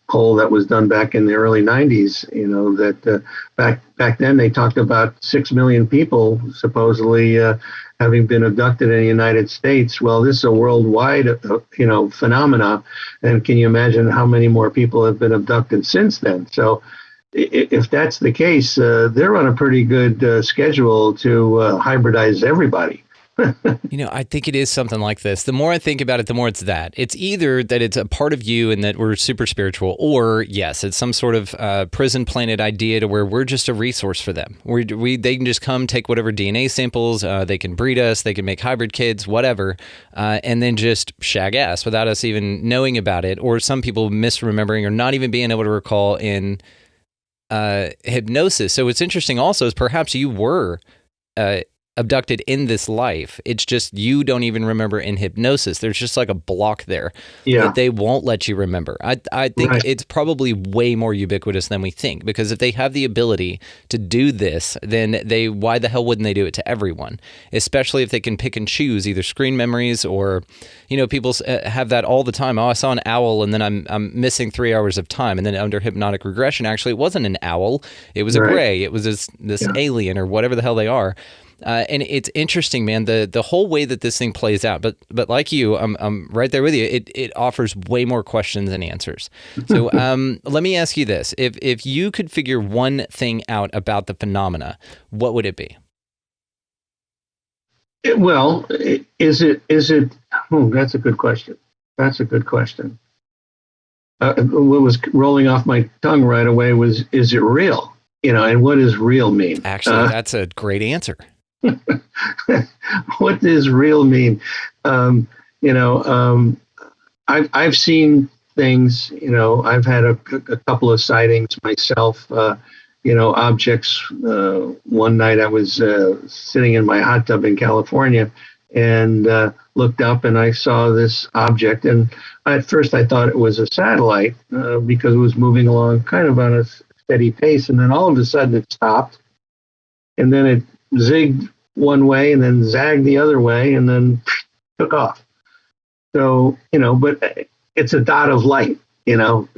G: poll that was done back in the early 90s, that back then they talked about 6 million people supposedly having been abducted in the United States. Well, this is a worldwide, phenomena. And can you imagine how many more people have been abducted since then? So if that's the case, they're on a pretty good schedule to hybridize everybody.
H: I think it is something like this. The more I think about it, the more it's that. It's either that it's a part of you and that we're super spiritual, or yes, it's some sort of prison planet idea to where we're just a resource for them. They can just come take whatever DNA samples, they can breed us, they can make hybrid kids, whatever, and then just shag ass without us even knowing about it, or some people misremembering or not even being able to recall in hypnosis. So what's interesting also is perhaps you were abducted in this life. It's just you don't even remember in hypnosis. There's just like a block there that they won't let you remember. I think it's probably way more ubiquitous than we think, because if they have the ability to do this, then why the hell wouldn't they do it to everyone? Especially if they can pick and choose either screen memories or, people have that all the time. Oh, I saw an owl and then I'm missing 3 hours of time. And then under hypnotic regression, actually it wasn't an owl. It was a gray. It was this alien or whatever the hell they are. And it's interesting, man, the whole way that this thing plays out. But like you, I'm right there with you. It offers way more questions than answers. So let me ask you this: if you could figure one thing out about the phenomena, what would it be?
G: Is it? Oh, that's a good question. That's a good question. What was rolling off my tongue right away was, is it real? And what does real mean?
H: Actually, that's a great answer.
G: What does real mean? I've seen things. I've had a couple of sightings myself. Objects. One night I was sitting in my hot tub in California and looked up and I saw this object. And at first I thought it was a satellite because it was moving along kind of on a steady pace. And then all of a sudden it stopped. And then it zigged one way and then zagged the other way and then took off. So, but it's a dot of light,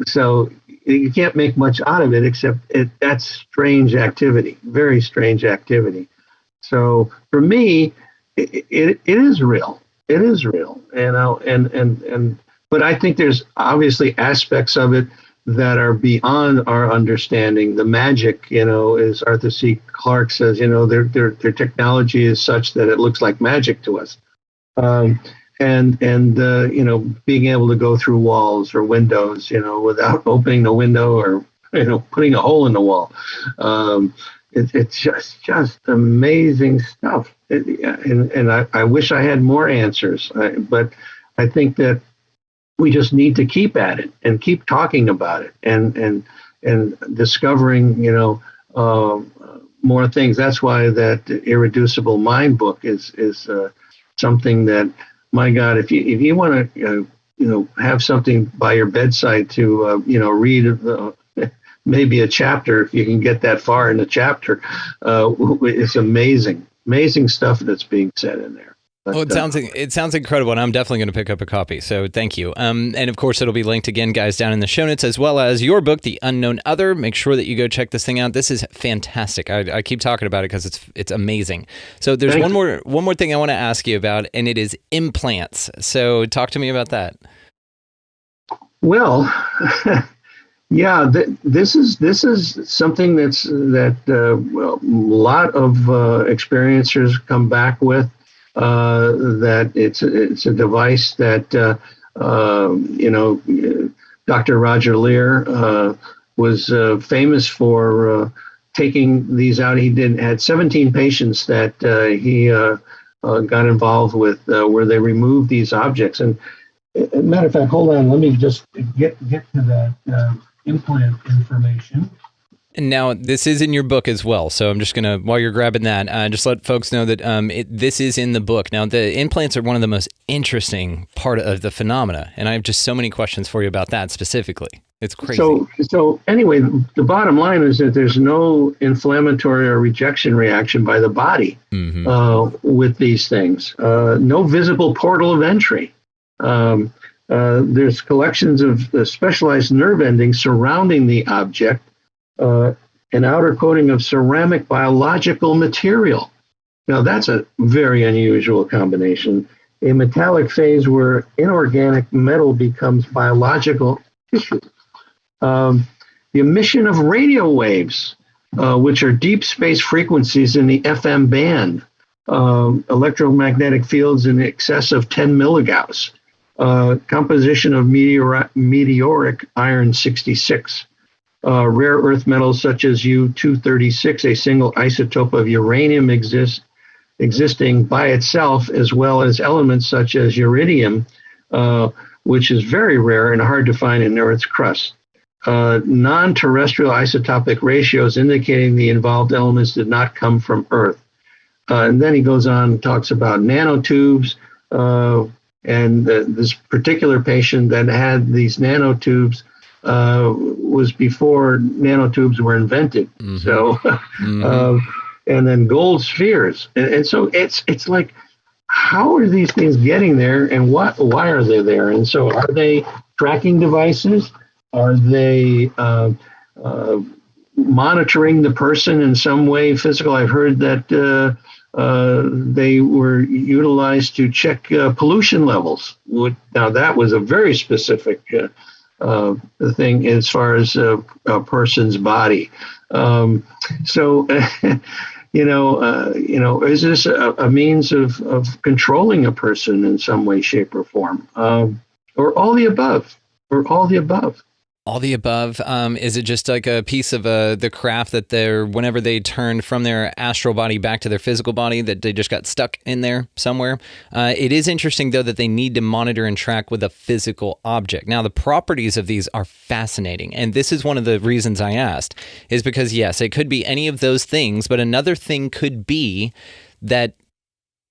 G: so you can't make much out of it except that's strange activity, very strange activity. So for me, it is real. It is real, but I think there's obviously aspects of it that are beyond our understanding. The magic, as Arthur C. Clarke says, their technology is such that it looks like magic to us. being able to go through walls or windows, without opening the window or putting a hole in the wall. It's just amazing stuff. And I wish I had more answers, but I think that we just need to keep at it and keep talking about it and discovering, more things. That's why that Irreducible Mind book is something that, my God, if you want to, have something by your bedside to, read maybe a chapter, if you can get that far in the chapter, it's amazing stuff that's being said in there. But,
H: it sounds incredible, and I'm definitely going to pick up a copy. So thank you. And of course, it'll be linked again, guys, down in the show notes, as well as your book, The Unknown Other. Make sure that you go check this thing out. This is fantastic. I keep talking about it because it's amazing. So there's one more thing I want to ask you about, and it is implants. So talk to me about that.
G: Well, yeah, this is something that a lot of experiencers come back with. That it's a device that Dr. Roger Lear was famous for taking these out. He had 17 patients that he got involved with where they removed these objects. And as a matter of fact, hold on, let me just get to that implant information.
H: And now this is in your book as well, so I'm just going to, while you're grabbing that, just let folks know that this is in the book. Now, the implants are one of the most interesting part of the phenomena, and I have just so many questions for you about that specifically. It's crazy.
G: So anyway, the bottom line is that there's no inflammatory or rejection reaction by the body with these things. No visible portal of entry. There's collections of specialized nerve endings surrounding the object. An outer coating of ceramic biological material. Now, that's a very unusual combination. A metallic phase where inorganic metal becomes biological tissue. The emission of radio waves, which are deep space frequencies in the FM band, electromagnetic fields in excess of 10 milligauss, composition of meteoric iron-66. Rare earth metals such as U-236, a single isotope of uranium existing by itself, as well as elements such as uridium, which is very rare and hard to find in Earth's crust. Non-terrestrial isotopic ratios indicating the involved elements did not come from Earth. And then he goes on and talks about nanotubes, and this particular patient that had these nanotubes was before nanotubes were invented. So, and then gold spheres. And so it's like, how are these things getting there and why are they there? And so are they tracking devices? Are they monitoring the person in some way physical? I've heard that they were utilized to check pollution levels. Now that was a very specific thing as far as a person's body. So, is this a means of controlling a person in some way, shape, or form, or all the above,
H: All the above. Is it just like a piece of the craft that whenever they turned from their astral body back to their physical body, that they just got stuck in there somewhere? It is interesting, though, that they need to monitor and track with a physical object. Now, the properties of these are fascinating. And this is one of the reasons I asked, is because, yes, it could be any of those things, but another thing could be that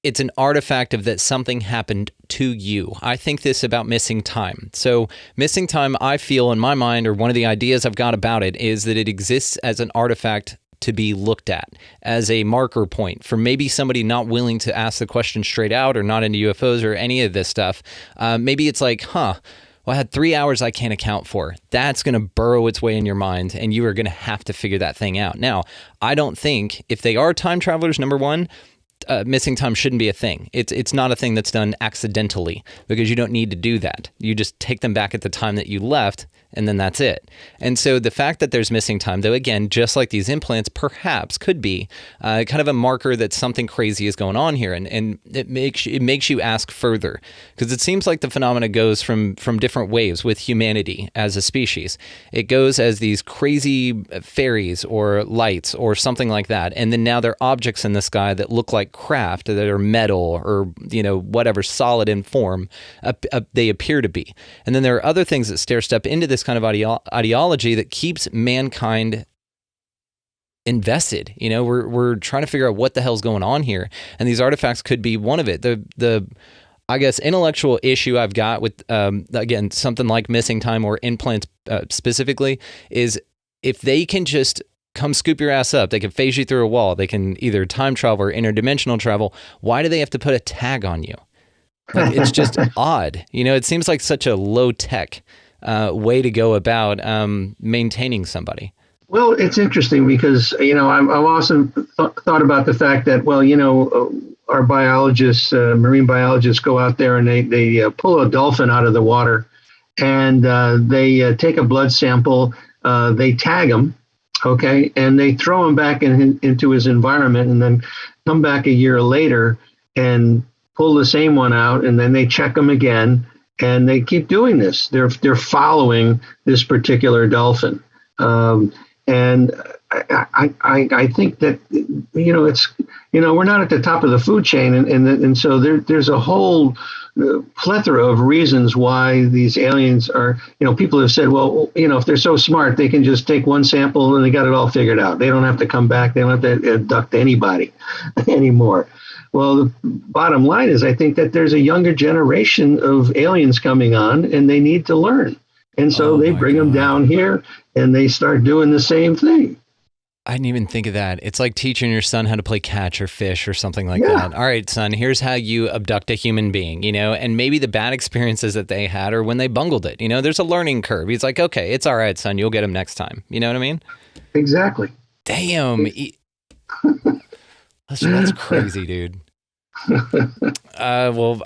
H: it's an artifact of that something happened to you. I think this about missing time. So missing time, I feel in my mind, or one of the ideas I've got about it, is that it exists as an artifact to be looked at, as a marker point for maybe somebody not willing to ask the question straight out or not into UFOs or any of this stuff. Maybe it's like, well, I had 3 hours I can't account for. That's going to burrow its way in your mind, and you are going to have to figure that thing out. Now, I don't think, if they are time travelers, number one, missing time shouldn't be a thing. It's not a thing that's done accidentally, because you don't need to do that. You just take them back at the time that you left, and then that's it. And so the fact that there's missing time, though, again, just like these implants, perhaps could be kind of a marker that something crazy is going on here, and it makes you ask further, because it seems like the phenomena goes from different waves with humanity as a species. It goes as these crazy fairies or lights or something like that, and then now there are objects in the sky that look like craft, that are metal or whatever, solid in form they appear to be. And then there are other things that step into this kind of ideology that keeps mankind invested. We're trying to figure out what the hell's going on here, and these artifacts could be one of it. The I guess intellectual issue I've got with again, something like missing time or implants specifically, is if they can just come scoop your ass up, they can phase you through a wall, they can either time travel or interdimensional travel, why do they have to put a tag on you? Like, it's just odd. It seems like such a low tech way to go about maintaining somebody.
G: Well, it's interesting because, I've also thought about the fact that, our biologists, marine biologists go out there and they pull a dolphin out of the water, and they take a blood sample, they tag him, okay, and they throw him back into his environment, and then come back a year later and pull the same one out, and then they check them again, and they keep doing this. They're following this particular dolphin, and I think that it's we're not at the top of the food chain, and so there's a whole plethora of reasons why these aliens are. People have said, well, if they're so smart, they can just take one sample and they got it all figured out. They don't have to come back. They don't have to abduct anybody anymore. Well, the bottom line is I think that there's a younger generation of aliens coming on, and they need to learn. And so they bring them down here, and they start doing the same thing.
H: I didn't even think of that. It's like teaching your son how to play catch or fish or something like that. All right, son, here's how you abduct a human being, and maybe the bad experiences that they had or when they bungled it. There's a learning curve. He's like, okay, it's all right, son, you'll get him next time. You know what I mean?
G: Exactly.
H: Damn. That's crazy, dude. Well,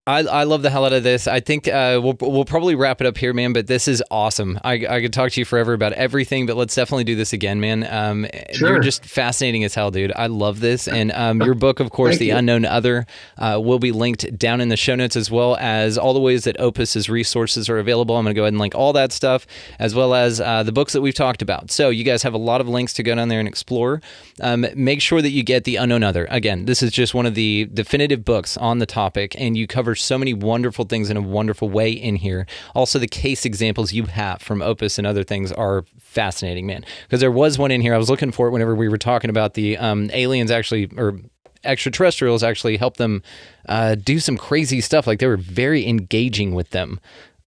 H: I love the hell out of this. I think we'll probably wrap it up here, man, but this is awesome. I could talk to you forever about everything, but let's definitely do this again, man. Sure. You're just fascinating as hell, dude. I love this. And your book, of course, The Unknown Other, will be linked down in the show notes, as well as all the ways that OPUS's resources are available. I'm going to go ahead and link all that stuff, as well as the books that we've talked about. So you guys have a lot of links to go down there and explore. Make sure that you get The Unknown Other. Again, this is just one of the definitive books on the topic, and you cover so many wonderful things in a wonderful way in here. Also, the case examples you have from OPUS and other things are fascinating, man. Because there was one in here, I was looking for it whenever we were talking about the aliens actually, or extraterrestrials actually helped them do some crazy stuff. Like, they were very engaging with them.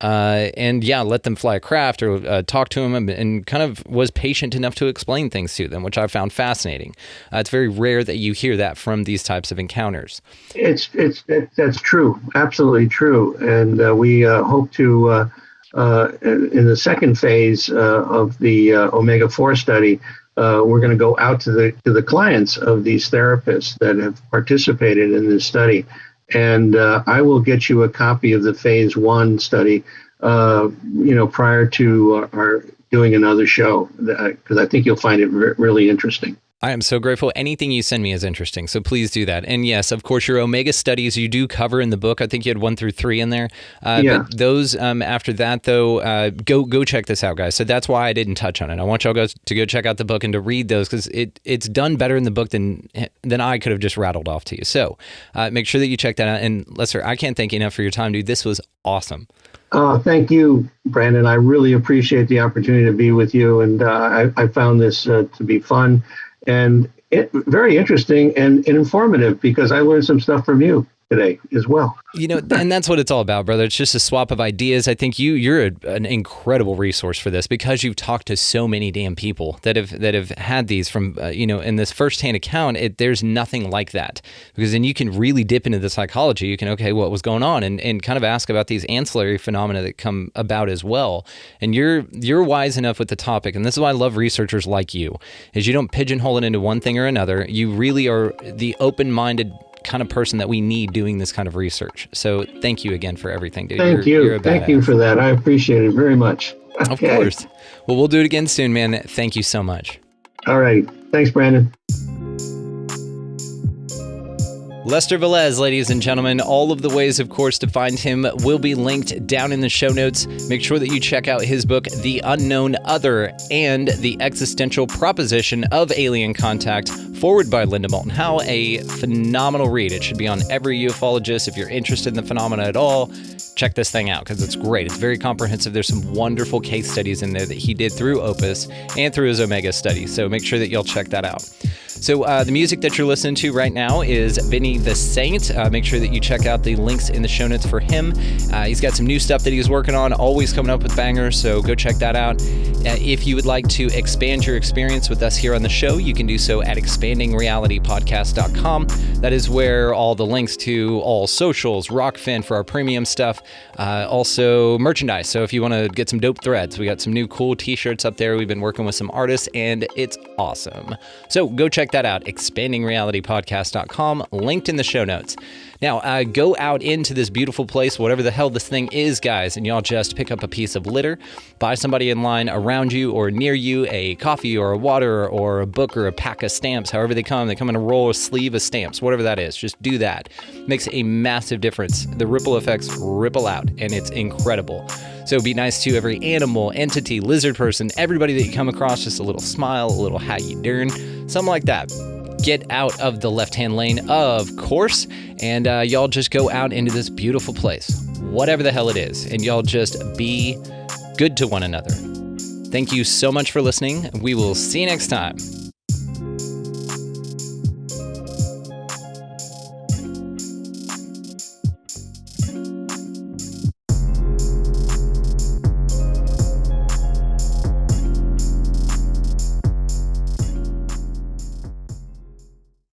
H: And let them fly a craft or talk to them, and kind of was patient enough to explain things to them, which I found fascinating. It's very rare that you hear that from these types of encounters.
G: That's true, absolutely true, and we hope to in the second phase of the Omega-4 study. We're going to go out to the clients of these therapists that have participated in this study. And I will get you a copy of the phase 1 study, prior to our doing another show, because I think you'll find it really interesting.
H: I am so grateful. Anything you send me is interesting, so please do that. And yes, of course, your Omega studies you do cover in the book. I think you had 1 through 3 in there. But those after that, though, go check this out, guys. So that's why I didn't touch on it. I want y'all guys to go check out the book and to read those, because it's done better in the book than I could have just rattled off to you. So make sure that you check that out. And Lester, I can't thank you enough for your time, dude. This was awesome.
G: Thank you, Brandon. I really appreciate the opportunity to be with you, and I found this to be fun. And very interesting and informative, because I learned some stuff from you today as well.
H: And that's what it's all about, brother. It's just a swap of ideas. I think you're an incredible resource for this, because you've talked to so many damn people that have had these from, in this firsthand account. There's nothing like that, because then you can really dip into the psychology. You can, what was going on, and kind of ask about these ancillary phenomena that come about as well. And you're wise enough with the topic. And this is why I love researchers like you, is you don't pigeonhole it into one thing or another. You really are the open-minded kind of person that we need doing this kind of research. So thank you again for everything, dude.
G: Thank you for that. I appreciate it very much.
H: Of course. Well, we'll do it again soon, man. Thank you so much.
G: All right. Thanks, Brandon.
H: Lester Velez, ladies and gentlemen. All of the ways, of course, to find him will be linked down in the show notes. Make sure that you check out his book, The Unknown Other, and The Existential Proposition of Alien Contact, forward by Linda Moulton Howe. A phenomenal read. It should be on every ufologist. If you're interested in the phenomena at all, check this thing out because it's great. It's very comprehensive. There's some wonderful case studies in there that he did through Opus and through his Omega study. So make sure that you'll check that out. So the music that you're listening to right now is Vinny the Saint. Make sure that you check out the links in the show notes for him. He's got some new stuff that he's working on, always coming up with bangers, so go check that out. If you would like to expand your experience with us here on the show, you can do so at expandingrealitypodcast.com. That is where all the links to all socials, Rockfin for our premium stuff, also merchandise. So if you want to get some dope threads, we got some new cool t-shirts up there. We've been working with some artists, and it's awesome. So go check that out, expandingrealitypodcast.com, linked in the show notes. Now, go out into this beautiful place, whatever the hell this thing is, guys, and y'all just pick up a piece of litter, buy somebody in line around you or near you a coffee or a water or a book or a pack of stamps, however they come in a roll or sleeve of stamps, whatever that is. Just do that. Makes a massive difference. The ripple effects ripple out, and it's incredible. So be nice to every animal, entity, lizard person, everybody that you come across. Just a little smile, a little how you doing, something like that. Get out of the left-hand lane, of course, and y'all just go out into this beautiful place, whatever the hell it is, and y'all just be good to one another. Thank you so much for listening. We will see you next time.